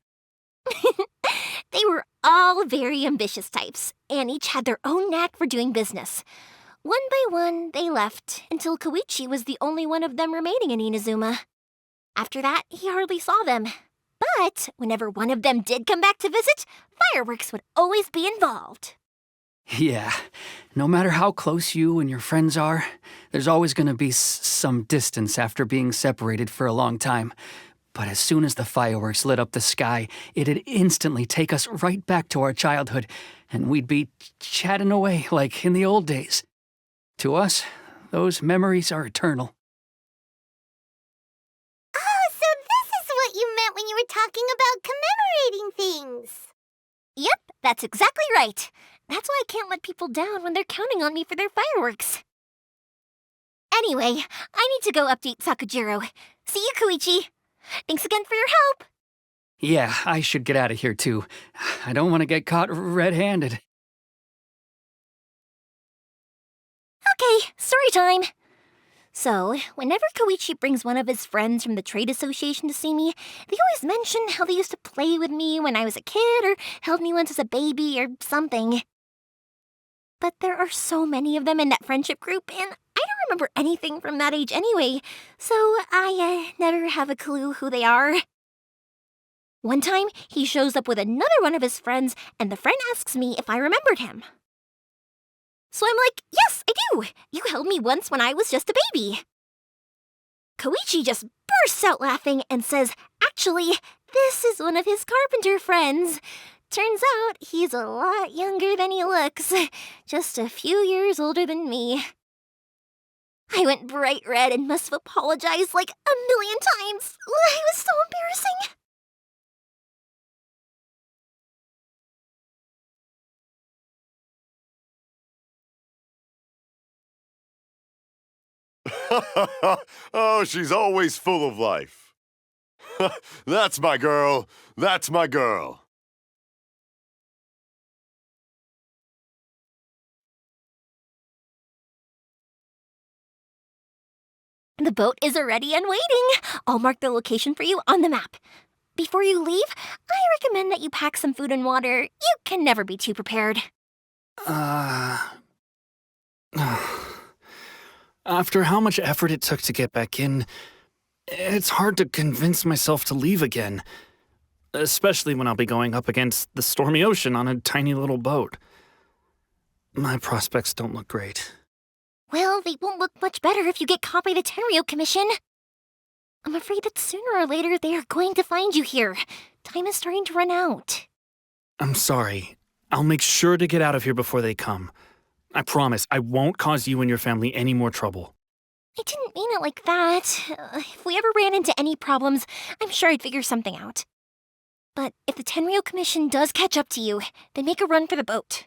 Speaker 2: They were all very ambitious types, and each had their own knack for doing business. One by one, they left, until Koichi was the only one of them remaining in Inazuma. After that, he hardly saw them. But whenever one of them did come back to visit, fireworks would always be involved.
Speaker 6: Yeah, no matter how close you and your friends are, there's always going to be some distance after being separated for a long time. But as soon as the fireworks lit up the sky, it'd instantly take us right back to our childhood, and we'd be chatting away like in the old days. To us, those memories are eternal.
Speaker 3: Oh, so this is what you meant when you were talking about commemorating things.
Speaker 2: Yep, that's exactly right. That's why I can't let people down when they're counting on me for their fireworks. Anyway, I need to go update Sakujiro. See you, Koichi. Thanks again for your help.
Speaker 6: Yeah, I should get out of here too. I don't want to get caught red-handed.
Speaker 2: Okay, story time. So, whenever Koichi brings one of his friends from the trade association to see me, they always mention how they used to play with me when I was a kid or held me once as a baby or something. But there are so many of them in that friendship group, and I don't remember anything from that age anyway, so I never have a clue who they are. One time, he shows up with another one of his friends, and the friend asks me if I remembered him. So I'm like, yes, I do! You held me once when I was just a baby. Koichi just bursts out laughing and says, actually, this is one of his carpenter friends. Turns out he's a lot younger than he looks, just a few years older than me. I went bright red and must have apologized like a million times. It was so embarrassing.
Speaker 4: Oh, she's always full of life. That's my girl. That's my girl.
Speaker 2: The boat is ready and waiting. I'll mark the location for you on the map. Before you leave, I recommend that you pack some food and water. You can never be too prepared.
Speaker 5: After how much effort it took to get back in, it's hard to convince myself to leave again. Especially when I'll be going up against the stormy ocean on a tiny little boat. My prospects don't look great.
Speaker 2: Well, they won't look much better if you get caught by the Tenryou Commission. I'm afraid that sooner or later they are going to find you here. Time is starting to run out.
Speaker 5: I'm sorry. I'll make sure to get out of here before they come. I promise I won't cause you and your family any more trouble.
Speaker 2: I didn't mean it like that. If we ever ran into any problems, I'm sure I'd figure something out. But if the Tenryou Commission does catch up to you, then make a run for the boat.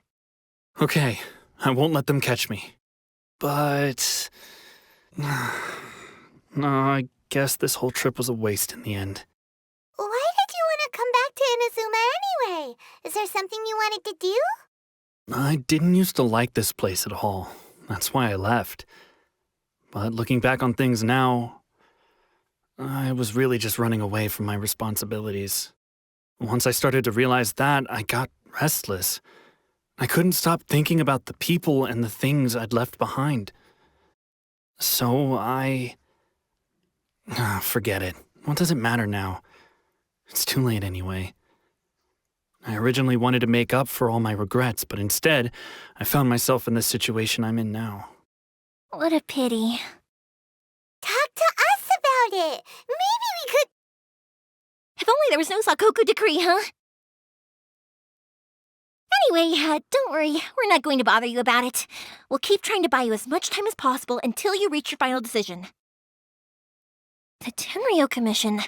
Speaker 5: Okay, I won't let them catch me. But... no, I guess this whole trip was a waste in the end.
Speaker 3: Why did you want to come back to Inazuma anyway? Is there something you wanted to do?
Speaker 5: I didn't used to like this place at all. That's why I left. But looking back on things now, I was really just running away from my responsibilities. Once I started to realize that, I got restless. I couldn't stop thinking about the people and the things I'd left behind. So forget it. What does it matter now? It's too late anyway. I originally wanted to make up for all my regrets, but instead, I found myself in the situation I'm in now.
Speaker 2: What a pity.
Speaker 3: Talk to us about it. Maybe we could...
Speaker 2: If only there was no Sakoku decree, huh? Anyway, don't worry. We're not going to bother you about it. We'll keep trying to buy you as much time as possible until you reach your final decision. The Tenryou Commission.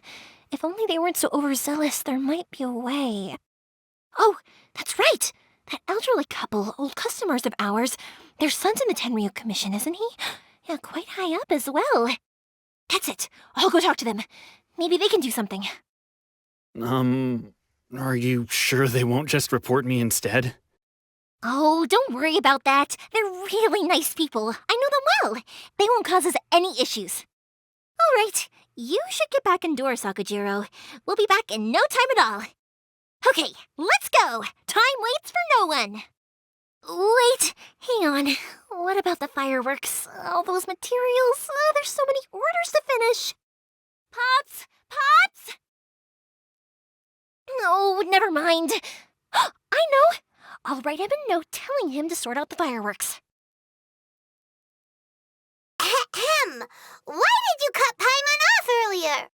Speaker 2: If only they weren't so overzealous, there might be a way. Oh, that's right! That elderly couple, old customers of ours, their son's in the Tenryou Commission, isn't he? Yeah, quite high up as well. That's it. I'll go talk to them. Maybe they can do something.
Speaker 5: Are you sure they won't just report me instead?
Speaker 2: Oh, don't worry about that. They're really nice people. I know them well. They won't cause us any issues. All right, you should get back indoors, Sakujiro. We'll be back in no time at all. Okay, let's go. Time waits for no one. Wait, hang on. What about the fireworks? All those materials? There's so many orders to finish. Pops! Pops! No, never mind. I know. I'll write him a note telling him to sort out the fireworks.
Speaker 3: Ahem. Why did you cut Paimon off earlier?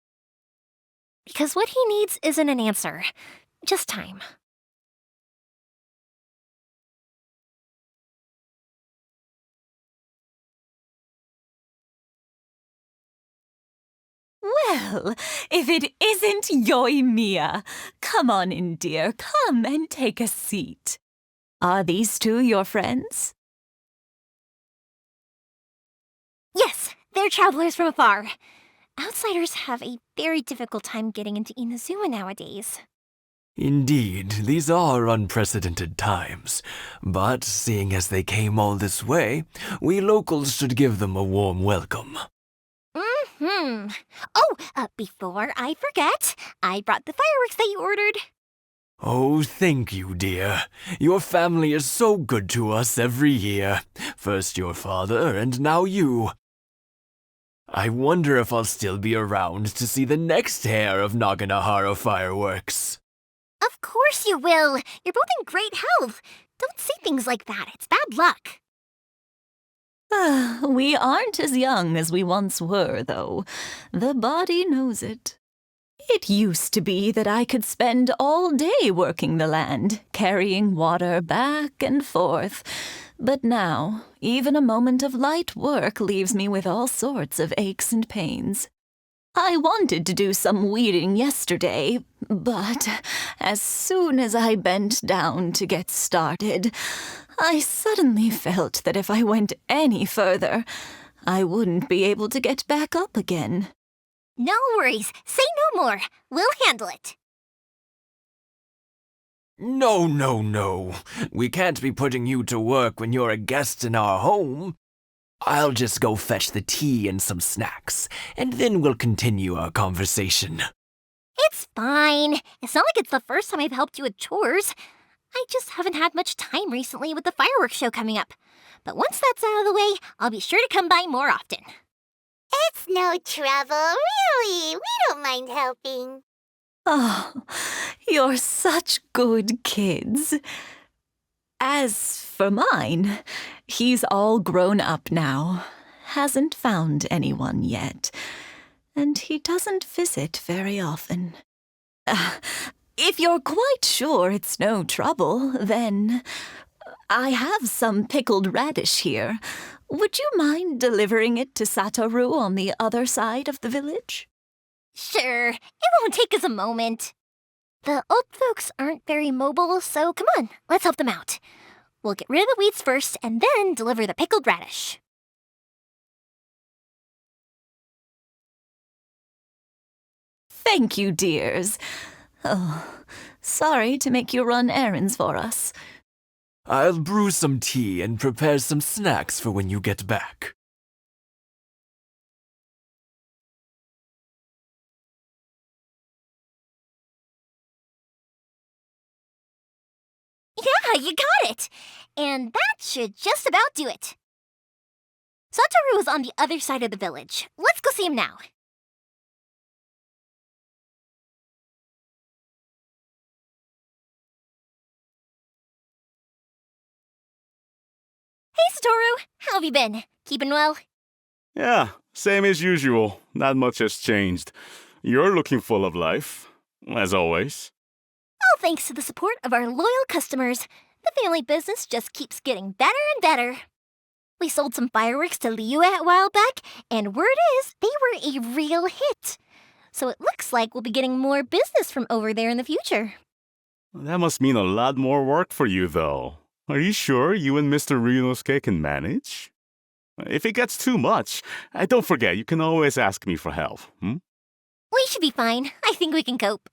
Speaker 2: Because what he needs isn't an answer, just time.
Speaker 10: Well, if it isn't Yoimiya. Come on in, dear. Come and take a seat. Are these two your friends?
Speaker 2: Yes, fellow travelers from afar. Outsiders have a very difficult time getting into Inazuma nowadays.
Speaker 11: Indeed, these are unprecedented times. But seeing as they came all this way, we locals should give them a warm welcome.
Speaker 2: Before I forget, I brought the fireworks that you ordered.
Speaker 11: Oh, thank you, dear. Your family is so good to us every year. First your father, and now you. I wonder if I'll still be around to see the next hair of Naganahara fireworks.
Speaker 2: Of course you will. You're both in great health. Don't say things like that. It's bad luck.
Speaker 10: We aren't as young as we once were, though. The body knows it. It used to be that I could spend all day working the land, carrying water back and forth. But now, even a moment of light work leaves me with all sorts of aches and pains. I wanted to do some weeding yesterday, but as soon as I bent down to get started, I suddenly felt that if I went any further, I wouldn't be able to get back up again.
Speaker 2: No worries. Say no more. We'll handle it.
Speaker 11: No. We can't be putting you to work when you're a guest in our home. I'll just go fetch the tea and some snacks, and then we'll continue our conversation.
Speaker 2: It's fine. It's not like it's the first time I've helped you with chores. I just haven't had much time recently with the fireworks show coming up. But once that's out of the way, I'll be sure to come by more often.
Speaker 3: It's no trouble, really. We don't mind helping.
Speaker 10: Oh, you're such good kids. As for mine, he's all grown up now, hasn't found anyone yet, and he doesn't visit very often. If you're quite sure it's no trouble, then I have some pickled radish here. Would you mind delivering it to Satoru on the other side of the village?
Speaker 2: Sure, it won't take us a moment. The old folks aren't very mobile, so come on, let's help them out. We'll get rid of the weeds first and then deliver the pickled radish.
Speaker 10: Thank you, dears. Oh, sorry to make you run errands for us.
Speaker 11: I'll brew some tea and prepare some snacks for when you get back.
Speaker 2: Yeah, you got it! And that should just about do it. Satoru is on the other side of the village. Let's go see him now. Hey, Satoru! How have you been? Keeping well?
Speaker 12: Yeah, same as usual. Not much has changed. You're looking full of life, as always.
Speaker 2: All thanks to the support of our loyal customers, the family business just keeps getting better and better. We sold some fireworks to Liyue a while back, and word is they were a real hit. So it looks like we'll be getting more business from over there in the future.
Speaker 12: That must mean a lot more work for you, though. Are you sure you and Mr. Ryunosuke can manage? If it gets too much, don't forget, you can always ask me for help,
Speaker 2: We should be fine. I think we can cope.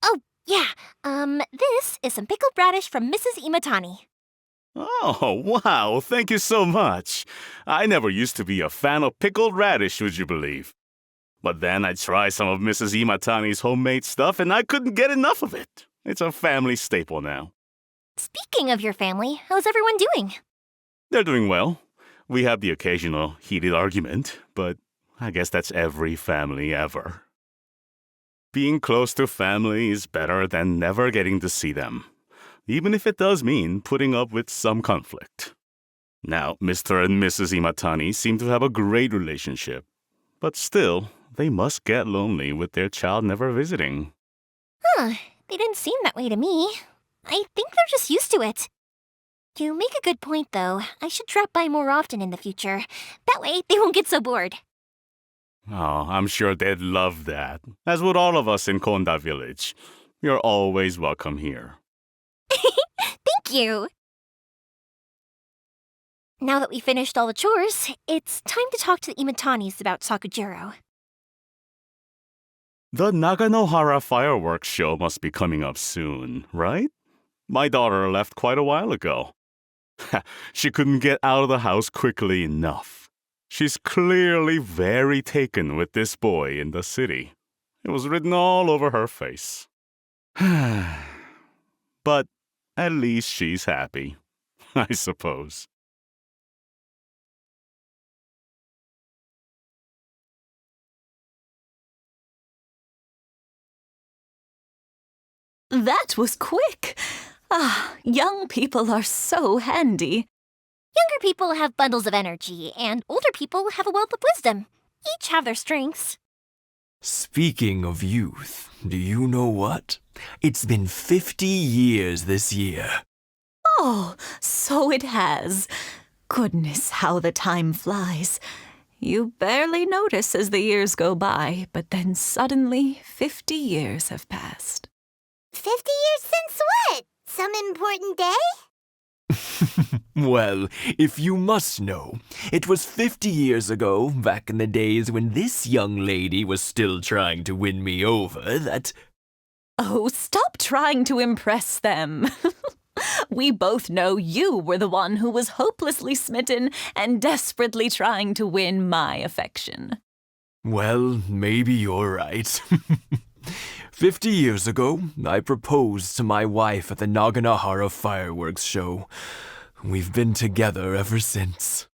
Speaker 2: Oh, yeah. This is some pickled radish from Mrs. Imatani.
Speaker 12: Oh, wow, thank you so much. I never used to be a fan of pickled radish, would you believe? But then I tried some of Mrs. Imatani's homemade stuff and I couldn't get enough of it. It's a family staple now.
Speaker 2: Speaking of your family, how's everyone doing?
Speaker 12: They're doing well. We have the occasional heated argument, but I guess that's every family ever. Being close to family is better than never getting to see them, even if it does mean putting up with some conflict. Now, Mr. and Mrs. Imatani seem to have a great relationship, but still, they must get lonely with their child never visiting.
Speaker 2: Huh, they didn't seem that way to me. I think they're just used to it. You make a good point, though. I should drop by more often in the future. That way, they won't get so bored.
Speaker 12: Oh, I'm sure they'd love that, as would all of us in Konda Village. You're always welcome here.
Speaker 2: Thank you. Now that we finished all the chores, it's time to talk to the Imatanis about Sakujiro.
Speaker 12: The Naganohara fireworks show must be coming up soon, right? My daughter left quite a while ago. She couldn't get out of the house quickly enough. She's clearly very taken with this boy in the city. It was written all over her face. But at least she's happy, I suppose.
Speaker 10: That was quick. Ah, young people are so handy.
Speaker 2: Younger people have bundles of energy, and older people have a wealth of wisdom. Each have their strengths.
Speaker 11: Speaking of youth, do you know what? It's been 50 years this year.
Speaker 10: Oh, so it has. Goodness, how the time flies. You barely notice as the years go by, but then suddenly 50 years have passed.
Speaker 3: 50 years since what? Some important day?
Speaker 11: Well, if you must know, it was 50 years ago, back in the days when this young lady was still trying to win me over, that...
Speaker 10: Oh, stop trying to impress them. We both know you were the one who was hopelessly smitten and desperately trying to win my affection.
Speaker 11: Well, maybe you're right. 50 years ago, I proposed to my wife at the Naganohara fireworks show. We've been together ever since.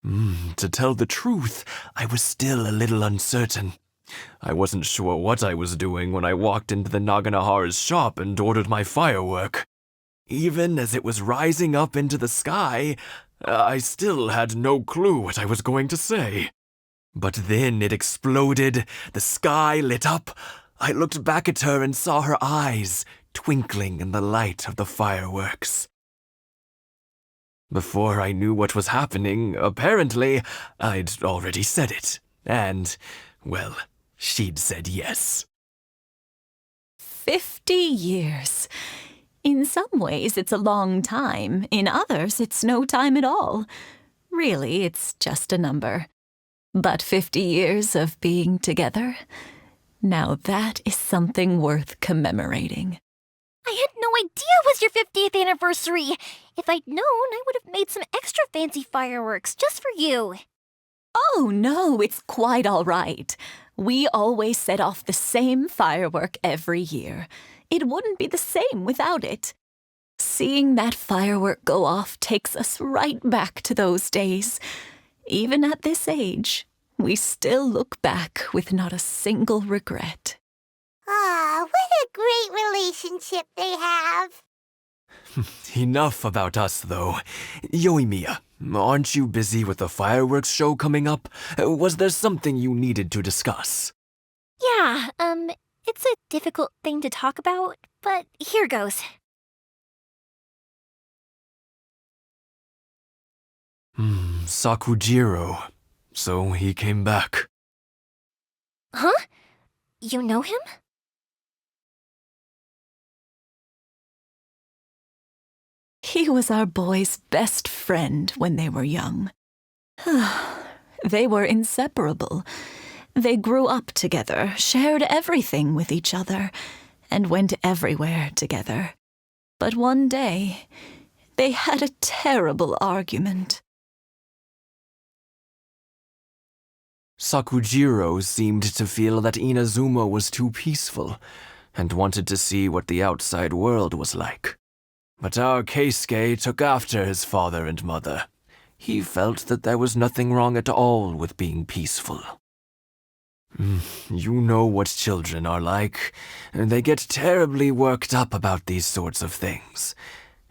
Speaker 11: To tell the truth, I was still a little uncertain. I wasn't sure what I was doing when I walked into the Naganohara's shop and ordered my firework. Even as it was rising up into the sky, I still had no clue what I was going to say. But then it exploded, the sky lit up. I looked back at her and saw her eyes twinkling in the light of the fireworks. Before I knew what was happening, apparently, I'd already said it. And, well, she'd said yes.
Speaker 10: 50 years. In some ways, it's a long time. In others, it's no time at all. Really, it's just a number. But 50 years of being together, now that is something worth commemorating.
Speaker 2: I had no idea it was your 50th anniversary. If I'd known, I would have made some extra fancy fireworks just for you.
Speaker 10: Oh, no, it's quite all right. We always set off the same firework every year. It wouldn't be the same without it. Seeing that firework go off takes us right back to those days. Even at this age, we still look back with not a single regret.
Speaker 3: Ah, what a great relationship they have.
Speaker 11: Enough about us, though. Yoimiya, aren't you busy with the fireworks show coming up? Was there something you needed to discuss?
Speaker 2: Yeah, it's a difficult thing to talk about, but here goes.
Speaker 11: Sakujiro. So he came back.
Speaker 2: Huh? You know him?
Speaker 10: He was our boys' best friend when they were young. They were inseparable. They grew up together, shared everything with each other, and went everywhere together. But one day, they had a terrible argument.
Speaker 11: Sakujiro seemed to feel that Inazuma was too peaceful, and wanted to see what the outside world was like. But our Keisuke took after his father and mother. He felt that there was nothing wrong at all with being peaceful. You know what children are like. They get terribly worked up about these sorts of things.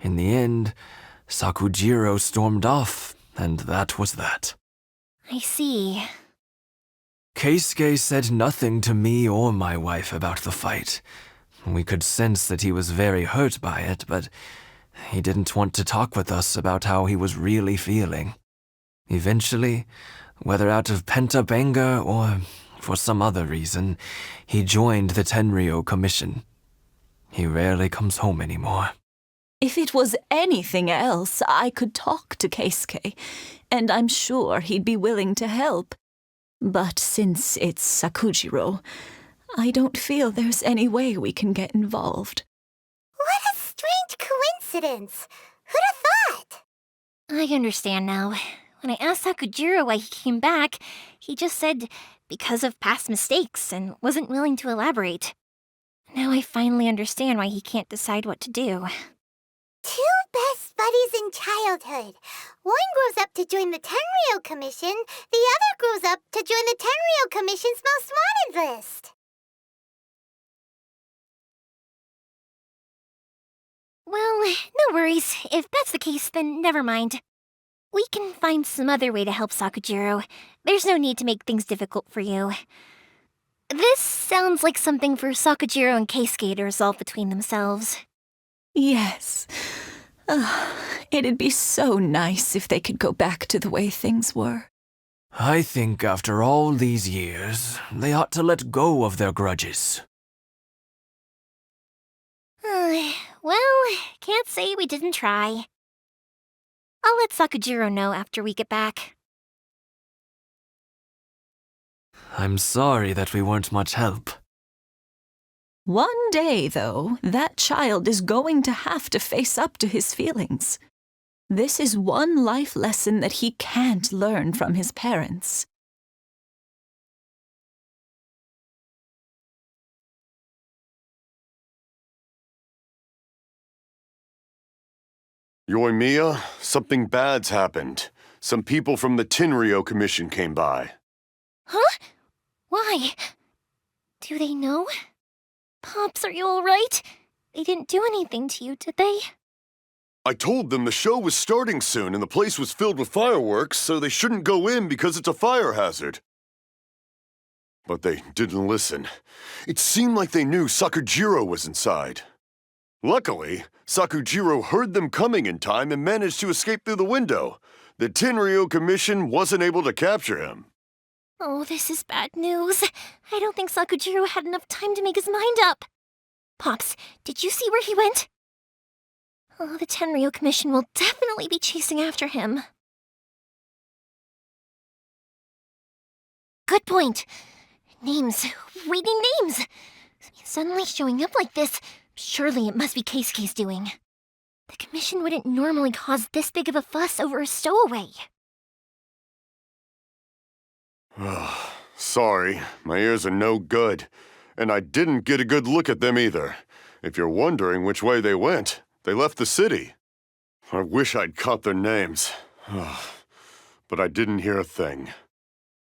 Speaker 11: In the end, Sakujiro stormed off, and that was that.
Speaker 2: I see.
Speaker 11: Keisuke said nothing to me or my wife about the fight. We could sense that he was very hurt by it, but he didn't want to talk with us about how he was really feeling. Eventually, whether out of pent-up anger or for some other reason, he joined the Tenryo Commission. He rarely comes home anymore.
Speaker 10: If it was anything else, I could talk to Keisuke, and I'm sure he'd be willing to help. But since it's Sakujiro, I don't feel there's any way we can get involved.
Speaker 3: What a strange coincidence! Who'd have thought?
Speaker 2: I understand now. When I asked Sakujiro why he came back, he just said because of past mistakes and wasn't willing to elaborate. Now I finally understand why he can't decide what to do.
Speaker 3: Two best buddies in childhood. One grows up to join the Tenryou Commission, the other grows up to join the Tenryou Commission's most wanted list.
Speaker 2: Well, no worries. If that's the case, then never mind. We can find some other way to help Sakujiro. There's no need to make things difficult for you. This sounds like something for Sakujiro and Keisuke to resolve between themselves.
Speaker 10: Yes. It'd be so nice if they could go back to the way things were.
Speaker 11: I think after all these years, they ought to let go of their grudges.
Speaker 2: Well, can't say we didn't try. I'll let Sakujiro know after we get back.
Speaker 11: I'm sorry that we weren't much help.
Speaker 10: One day, though, that child is going to have to face up to his feelings. This is one life lesson that he can't learn from his parents.
Speaker 4: Yoimiya, something bad's happened. Some people from the Tenryou Commission came by.
Speaker 2: Huh? Why? Do they know? Pops, are you alright? They didn't do anything to you, did they?
Speaker 4: I told them the show was starting soon and the place was filled with fireworks, so they shouldn't go in because it's a fire hazard. But they didn't listen. It seemed like they knew Sakujiro was inside. Luckily, Sakujiro heard them coming in time and managed to escape through the window. The Tenryou Commission wasn't able to capture him.
Speaker 2: Oh, this is bad news. I don't think Sakujiro had enough time to make his mind up. Pops, did you see where he went? Oh, the Tenryou Commission will definitely be chasing after him. Good point. Names. Reading names. Suddenly showing up like this, surely it must be Keisuke's doing. The Commission wouldn't normally cause this big of a fuss over a stowaway.
Speaker 4: Sorry, my ears are no good. And I didn't get a good look at them either. If you're wondering which way they went, they left the city. I wish I'd caught their names. But I didn't hear a thing.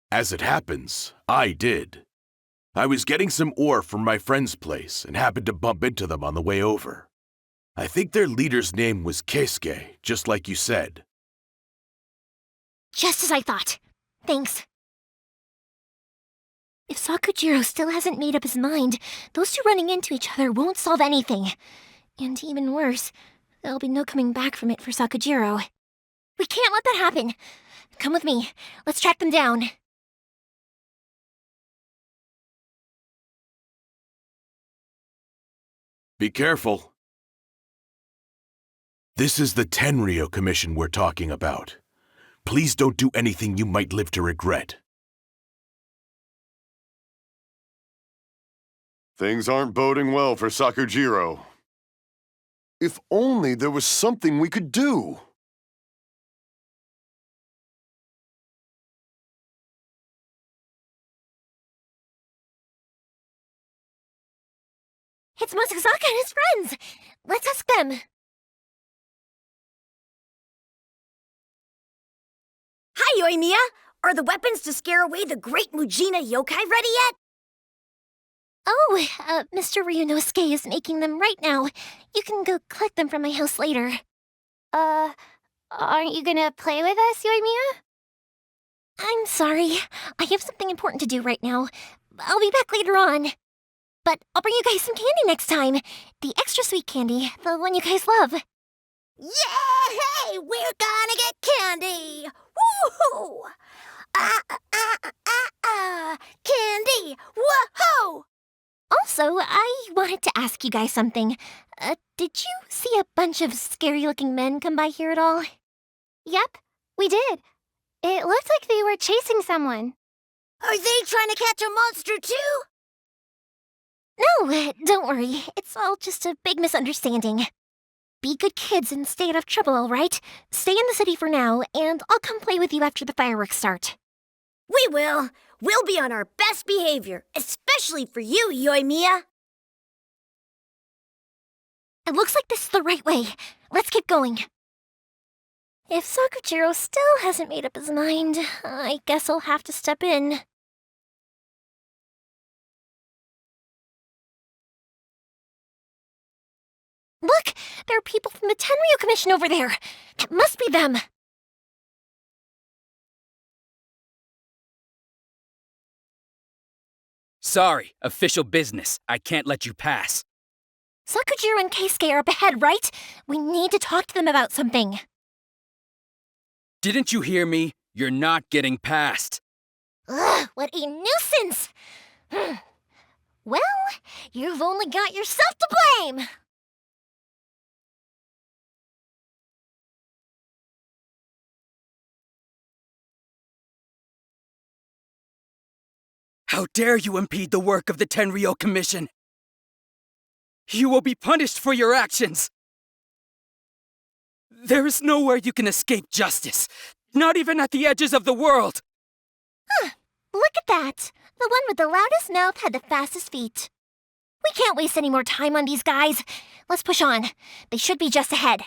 Speaker 7: As it happens, I did. I was getting some ore from my friend's place and happened to bump into them on the way over. I think their leader's name was Keisuke, just like you said.
Speaker 2: Just as I thought. Thanks. If Sakujiro still hasn't made up his mind, those two running into each other won't solve anything. And even worse, there'll be no coming back from it for Sakujiro. We can't let that happen. Come with me. Let's track them down.
Speaker 7: Be careful. This is the Tenryou Commission we're talking about. Please don't do anything you might live to regret.
Speaker 4: Things aren't boding well for Sakujiro. If only there was something we could do.
Speaker 2: It's Masazaka and his friends. Let's ask them.
Speaker 1: Hi, Yoimiya! Are the weapons to scare away the great Mujina yokai ready yet?
Speaker 2: Oh, Mr. Ryunosuke is making them right now. You can go collect them from my house later.
Speaker 3: Aren't you gonna play with us, Yoimiya?
Speaker 2: I'm sorry. I have something important to do right now. I'll be back later on. But I'll bring you guys some candy next time. The extra sweet candy, the one you guys love.
Speaker 1: Yay! We're gonna get candy! Woohoo! Candy! Woohoo!
Speaker 2: Also, I wanted to ask you guys something. Did you see a bunch of scary-looking men come by here at all?
Speaker 3: Yep, we did. It looked like they were chasing someone.
Speaker 1: Are they trying to catch a monster too?
Speaker 2: No, don't worry. It's all just a big misunderstanding. Be good kids and stay out of trouble, all right? Stay in the city for now, and I'll come play with you after the fireworks start.
Speaker 1: We will. We'll be on our best behavior, especially for you, Yoimiya.
Speaker 2: It looks like this is the right way. Let's keep going. If Sakujiro still hasn't made up his mind, I guess I'll have to step in. Look! There are people from the Tenryu Commission over there! That must be them!
Speaker 13: Sorry, official business. I can't let you pass.
Speaker 2: Sakujiro and Keisuke are up ahead, right? We need to talk to them about something.
Speaker 13: Didn't you hear me? You're not getting past.
Speaker 2: Ugh, what a nuisance! Well, you've only got yourself to blame!
Speaker 13: How dare you impede the work of the Tenryo Commission? You will be punished for your actions! There is nowhere you can escape justice, not even at the edges of the world!
Speaker 2: Huh, look at that! The one with the loudest mouth had the fastest feet. We can't waste any more time on these guys. Let's push on. They should be just ahead.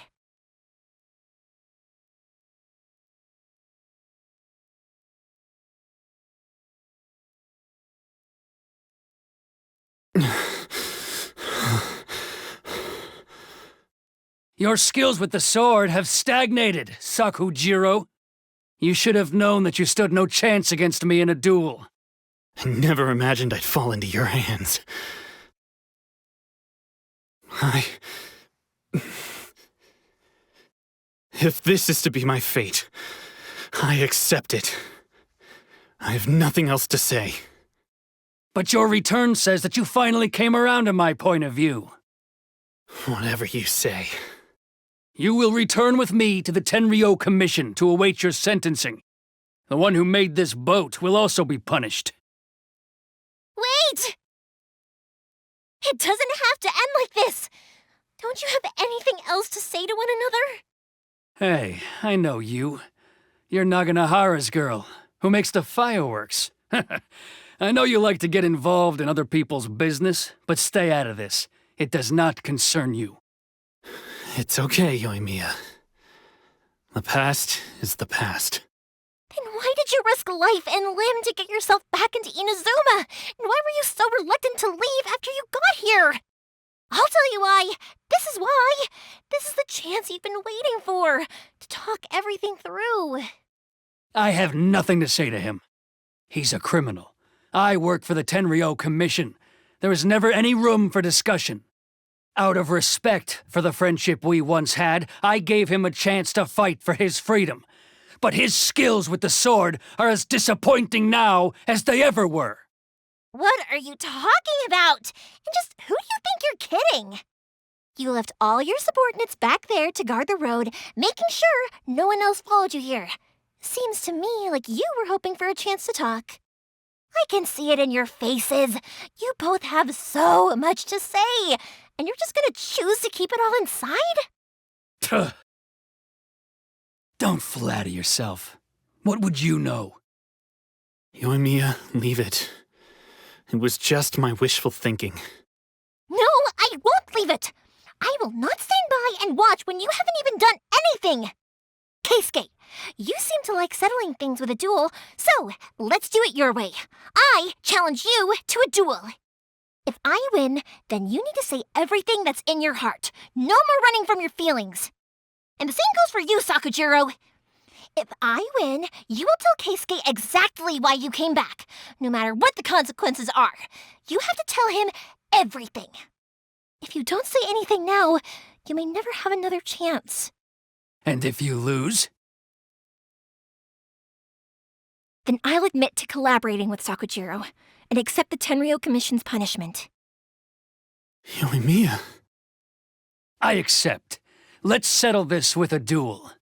Speaker 6: Your skills with the sword have stagnated, Sakujiro. You should have known that you stood no chance against me in a duel.
Speaker 5: I never imagined I'd fall into your hands. If this is to be my fate, I accept it. I have nothing else to say.
Speaker 6: But your return says that you finally came around to my point of view.
Speaker 5: Whatever you say.
Speaker 6: You will return with me to the Tenryo Commission to await your sentencing. The one who made this boat will also be punished.
Speaker 2: Wait! It doesn't have to end like this! Don't you have anything else to say to one another?
Speaker 6: Hey, I know you. You're Naganahara's girl, who makes the fireworks. I know you like to get involved in other people's business, but stay out of this. It does not concern you.
Speaker 5: It's okay, Yoimiya. The past is the past.
Speaker 2: Then why did you risk life and limb to get yourself back into Inazuma? And why were you so reluctant to leave after you got here? I'll tell you why. This is why. This is the chance you've been waiting for, to talk everything through.
Speaker 6: I have nothing to say to him. He's a criminal. I work for the Tenryo Commission. There is never any room for discussion. Out of respect for the friendship we once had, I gave him a chance to fight for his freedom. But his skills with the sword are as disappointing now as they ever were.
Speaker 2: What are you talking about? And just who do you think you're kidding? You left all your subordinates back there to guard the road, making sure no one else followed you here. Seems to me like you were hoping for a chance to talk. I can see it in your faces. You both have so much to say, and you're just gonna choose to keep it all inside?
Speaker 6: Don't flatter yourself. What would you know?
Speaker 5: Yoimiya, leave it. It was just my wishful thinking.
Speaker 2: No, I won't leave it! I will not stand by and watch when you haven't even done anything! Keisuke, you seem to like settling things with a duel, so let's do it your way. I challenge you to a duel. If I win, then you need to say everything that's in your heart. No more running from your feelings. And the same goes for you, Sakujiro. If I win, you will tell Keisuke exactly why you came back, no matter what the consequences are. You have to tell him everything. If you don't say anything now, you may never have another chance.
Speaker 6: And if you lose?
Speaker 2: Then I'll admit to collaborating with Sakujiro and accept the Tenryo Commission's punishment.
Speaker 5: Yoimiya.
Speaker 6: I accept. Let's settle this with a duel.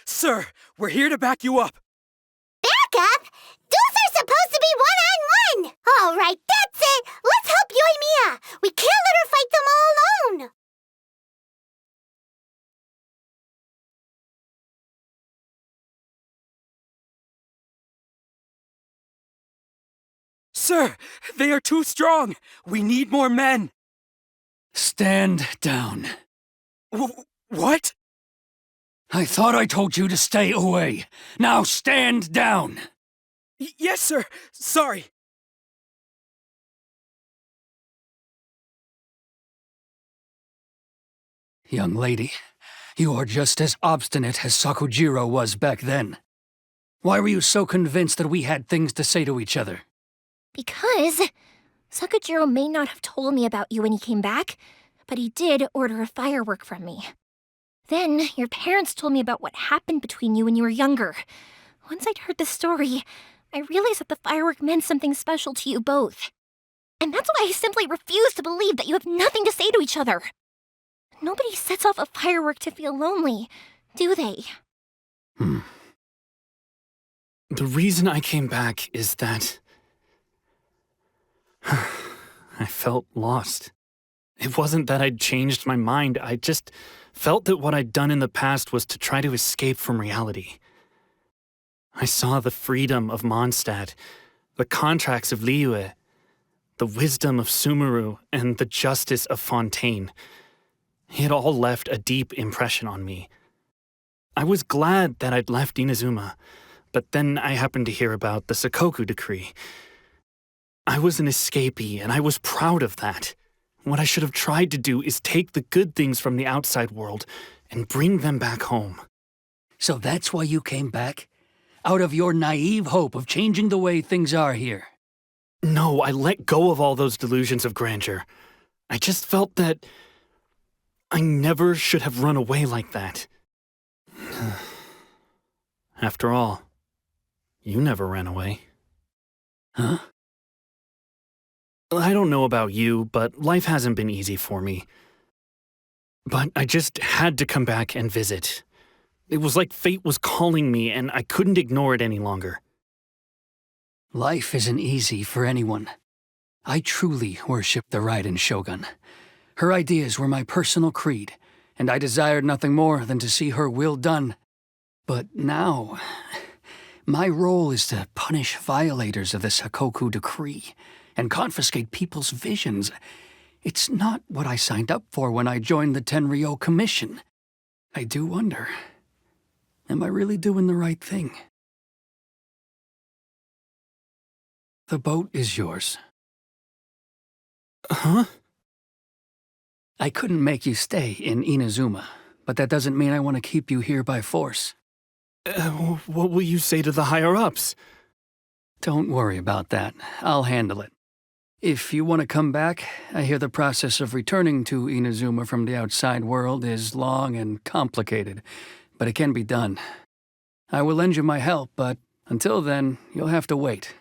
Speaker 13: Sir, we're here to back you up.
Speaker 3: Back up? Duels are supposed to be one-on-one! All right, that's it! Let's help Yoimiya! We can't let her fight them all alone!
Speaker 13: Sir, they are too strong. We need more men.
Speaker 6: Stand down.
Speaker 13: What?
Speaker 6: I thought I told you to stay away. Now stand down.
Speaker 13: Yes, sir. Sorry.
Speaker 6: Young lady, you are just as obstinate as Sakujiro was back then. Why were you so convinced that we had things to say to each other?
Speaker 2: Because Sakujiro may not have told me about you when he came back, but he did order a firework from me. Then your parents told me about what happened between you when you were younger. Once I'd heard the story, I realized that the firework meant something special to you both. And that's why I simply refuse to believe that you have nothing to say to each other. Nobody sets off a firework to feel lonely, do they?
Speaker 5: The reason I came back is that I felt lost. It wasn't that I'd changed my mind, I just felt that what I'd done in the past was to try to escape from reality. I saw the freedom of Mondstadt, the contracts of Liyue, the wisdom of Sumeru, and the justice of Fontaine. It all left a deep impression on me. I was glad that I'd left Inazuma, but then I happened to hear about the Sakoku decree. I was an escapee, and I was proud of that. What I should have tried to do is take the good things from the outside world and bring them back home.
Speaker 6: So that's why you came back? Out of your naive hope of changing the way things are here?
Speaker 5: No, I let go of all those delusions of grandeur. I just felt that I never should have run away like that. After all, you never ran away.
Speaker 6: Huh?
Speaker 5: I don't know about you, but life hasn't been easy for me. But I just had to come back and visit. It was like fate was calling me, and I couldn't ignore it any longer.
Speaker 6: Life isn't easy for anyone. I truly worship the Raiden Shogun. Her ideas were my personal creed, and I desired nothing more than to see her will done. But now, my role is to punish violators of the Sakoku decree and confiscate people's visions. It's not what I signed up for when I joined the Tenryou Commission. I do wonder, am I really doing the right thing? The boat is yours.
Speaker 5: Huh?
Speaker 6: I couldn't make you stay in Inazuma, but that doesn't mean I want to keep you here by force.
Speaker 5: What will you say to the higher-ups?
Speaker 6: Don't worry about that. I'll handle it. If you want to come back, I hear the process of returning to Inazuma from the outside world is long and complicated, but it can be done. I will lend you my help, but until then, you'll have to wait.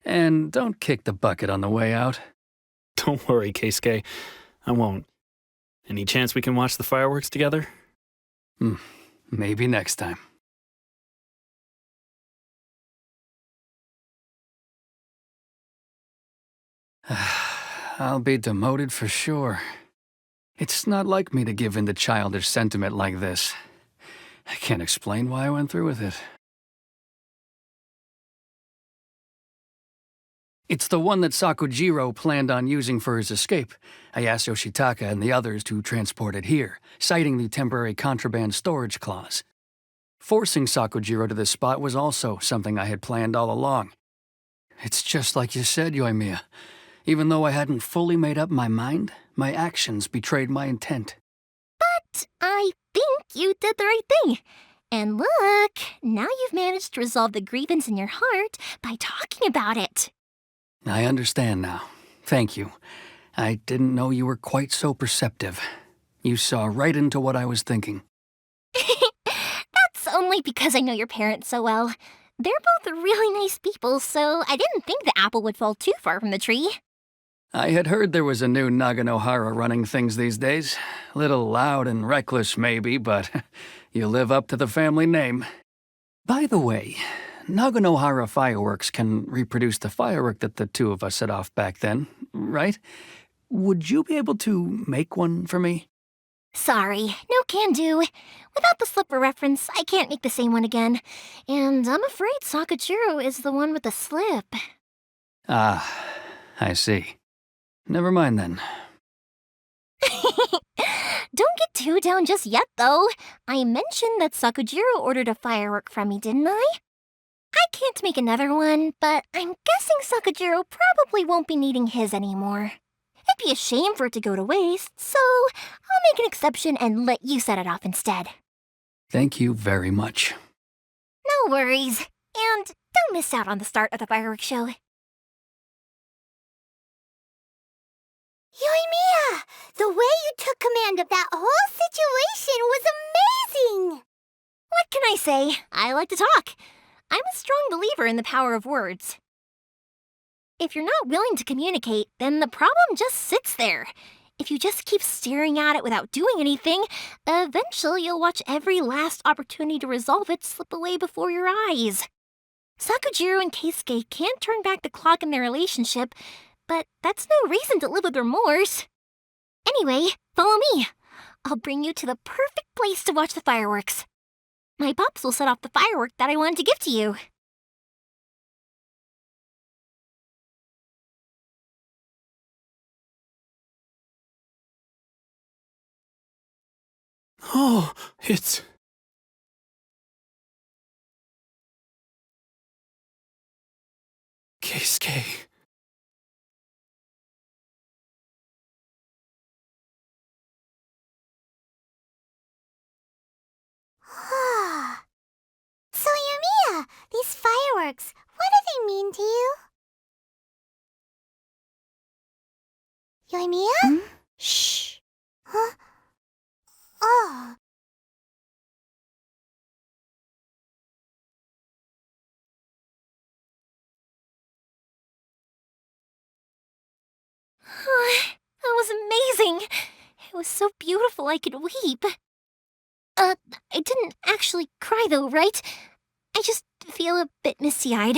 Speaker 6: And don't kick the bucket on the way out.
Speaker 5: Don't worry, Keisuke. I won't. Any chance we can watch the fireworks together?
Speaker 6: Maybe next time. I'll be demoted for sure. It's not like me to give in to childish sentiment like this. I can't explain why I went through with it. It's the one that Sakujiro planned on using for his escape. I asked Yoshitaka and the others to transport it here, citing the temporary contraband storage clause. Forcing Sakujiro to this spot was also something I had planned all along. It's just like you said, Yoimiya. Even though I hadn't fully made up my mind, my actions betrayed my intent.
Speaker 2: But I think you did the right thing. And look, now you've managed to resolve the grievance in your heart by talking about it.
Speaker 6: I understand now. Thank you. I didn't know you were quite so perceptive. You saw right into what I was thinking.
Speaker 2: That's only because I know your parents so well. They're both really nice people, so I didn't think the apple would fall too far from the tree.
Speaker 6: I had heard there was a new Naganohara running things these days. Little loud and reckless, maybe, but you live up to the family name. By the way, Naganohara Fireworks can reproduce the firework that the two of us set off back then, right? Would you be able to make one for me?
Speaker 2: Sorry, no can do. Without the slipper reference, I can't make the same one again. And I'm afraid Sakajiro is the one with the slip.
Speaker 6: Ah, I see. Never mind then.
Speaker 2: Don't get too down just yet, though. I mentioned that Sakujiro ordered a firework from me, didn't I? I can't make another one, but I'm guessing Sakujiro probably won't be needing his anymore. It'd be a shame for it to go to waste, so I'll make an exception and let you set it off instead.
Speaker 6: Thank you very much.
Speaker 2: No worries. And don't miss out on the start of the fireworks show.
Speaker 3: Yoimiya! The way you took command of that whole situation was amazing!
Speaker 2: What can I say? I like to talk. I'm a strong believer in the power of words. If you're not willing to communicate, then the problem just sits there. If you just keep staring at it without doing anything, eventually you'll watch every last opportunity to resolve it slip away before your eyes. Sakujiro and Keisuke can't turn back the clock in their relationship, but that's no reason to live with remorse. Anyway, follow me. I'll bring you to the perfect place to watch the fireworks. My pops will set off the firework that I wanted to give to you.
Speaker 5: Oh, it's... Keisuke.
Speaker 3: So, Yoimiya, these fireworks, what do they mean to you? Yoimiya? Shh. Huh? Oh.
Speaker 2: That was amazing. It was so beautiful I could weep. I didn't actually cry though, right? I just feel a bit misty-eyed.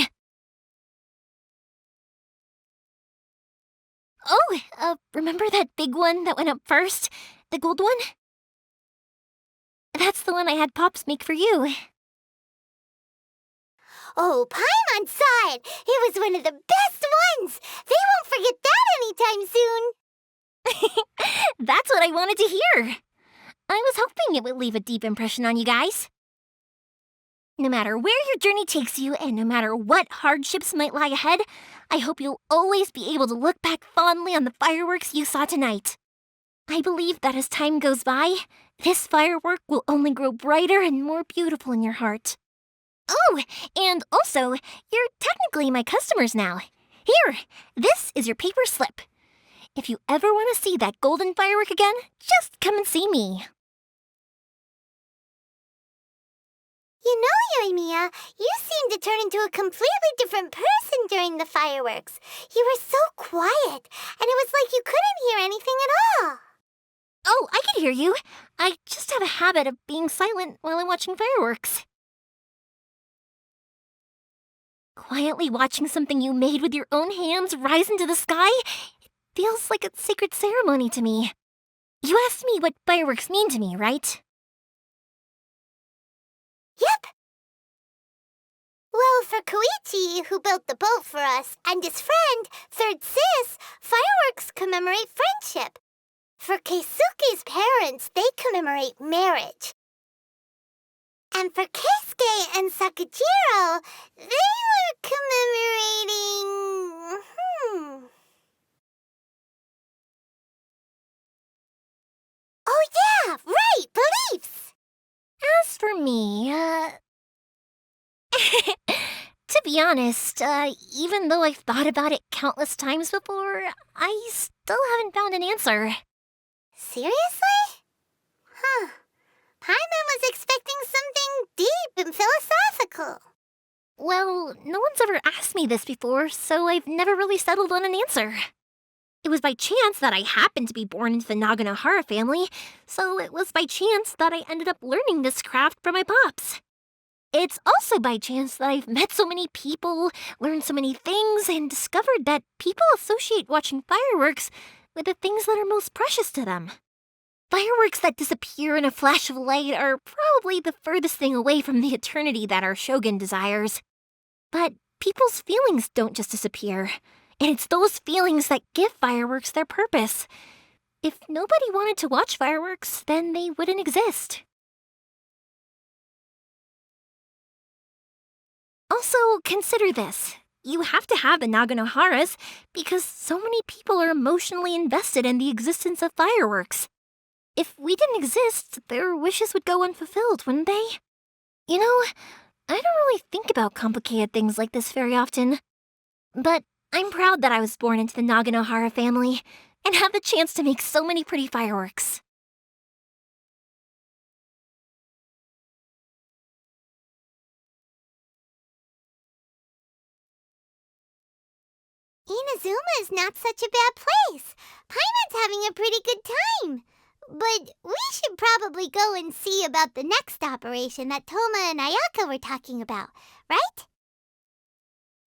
Speaker 2: Oh, remember that big one that went up first? The gold one? That's the one I had Pops make for you.
Speaker 3: Oh, Paimon saw it! It was one of the best ones! They won't forget that anytime soon!
Speaker 2: That's what I wanted to hear. I was hoping it would leave a deep impression on you guys. No matter where your journey takes you, and no matter what hardships might lie ahead, I hope you'll always be able to look back fondly on the fireworks you saw tonight. I believe that as time goes by, this firework will only grow brighter and more beautiful in your heart. Oh, and also, you're technically my customers now. Here, this is your paper slip. If you ever want to see that golden firework again, just come and see me.
Speaker 3: You know, Yoimiya, you seemed to turn into a completely different person during the fireworks. You were so quiet, and it was like you couldn't hear anything at all.
Speaker 2: Oh, I can hear you. I just have a habit of being silent while I'm watching fireworks. Quietly watching something you made with your own hands rise into the sky, it feels like a sacred ceremony to me. You asked me what fireworks mean to me, right?
Speaker 3: Yep. Well, for Koichi, who built the boat for us, and his friend, Third Sis, fireworks commemorate friendship. For Keisuke's parents, they commemorate marriage. And for Keisuke and Sakujiro, they were commemorating... Oh yeah, right, beliefs!
Speaker 2: As for me, to be honest, even though I've thought about it countless times before, I still haven't found an answer.
Speaker 3: Seriously? Huh. Paimon was expecting something deep and philosophical.
Speaker 2: Well, no one's ever asked me this before, so I've never really settled on an answer. It was by chance that I happened to be born into the Naganohara family, so it was by chance that I ended up learning this craft from my pops. It's also by chance that I've met so many people, learned so many things, and discovered that people associate watching fireworks with the things that are most precious to them. Fireworks that disappear in a flash of light are probably the furthest thing away from the eternity that our shogun desires. But people's feelings don't just disappear, and it's those feelings that give fireworks their purpose. If nobody wanted to watch fireworks, then they wouldn't exist. Also, consider this. You have to have the Naganoharas because so many people are emotionally invested in the existence of fireworks. If we didn't exist, their wishes would go unfulfilled, wouldn't they? You know, I don't really think about complicated things like this very often. But I'm proud that I was born into the Naganohara family and have the chance to make so many pretty fireworks.
Speaker 3: Inazuma is not such a bad place. Paimon's having a pretty good time. But we should probably go and see about the next operation that Toma and Ayaka were talking about, right?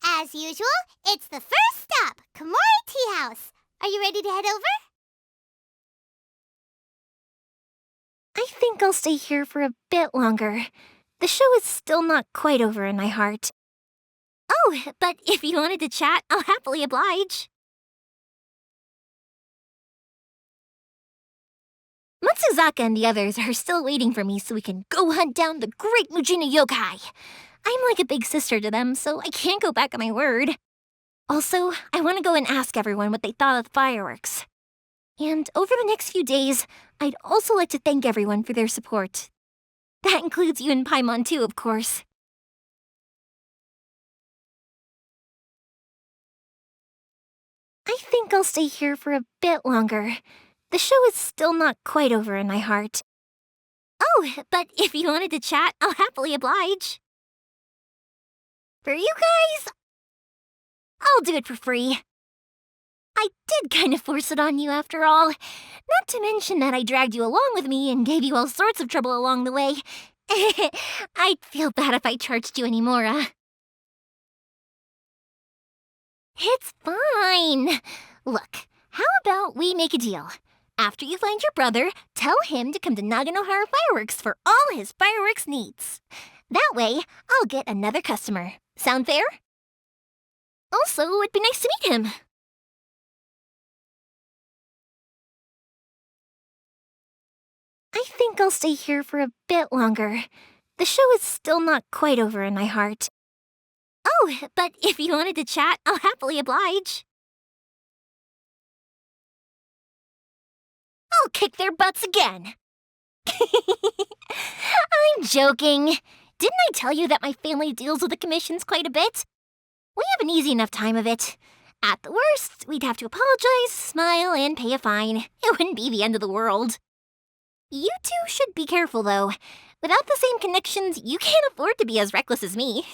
Speaker 3: As usual, it's the first stop, Komori Tea House. Are you ready to head over?
Speaker 2: I think I'll stay here for a bit longer. The show is still not quite over in my heart. Oh, but if you wanted to chat, I'll happily oblige. Matsuzaka and the others are still waiting for me so we can go hunt down the great Mujina yokai. I'm like a big sister to them, so I can't go back on my word. Also, I want to go and ask everyone what they thought of the fireworks. And over the next few days, I'd also like to thank everyone for their support. That includes you and Paimon too, of course. I think I'll stay here for a bit longer. The show is still not quite over in my heart. Oh, but if you wanted to chat, I'll happily oblige. For you guys, I'll do it for free. I did kind of force it on you after all. Not to mention that I dragged you along with me and gave you all sorts of trouble along the way. I'd feel bad if I charged you anymore, It's fine. Look, how about we make a deal? After you find your brother, tell him to come to Naganohara Fireworks for all his fireworks needs. That way, I'll get another customer. Sound fair? Also, it'd be nice to meet him. I think I'll stay here for a bit longer. The show is still not quite over in my heart. Oh, but if you wanted to chat, I'll happily oblige. I'll kick their butts again. I'm joking. Didn't I tell you that my family deals with the commissions quite a bit? We have an easy enough time of it. At the worst, we'd have to apologize, smile, and pay a fine. It wouldn't be the end of the world. You two should be careful, though. Without the same connections, you can't afford to be as reckless as me.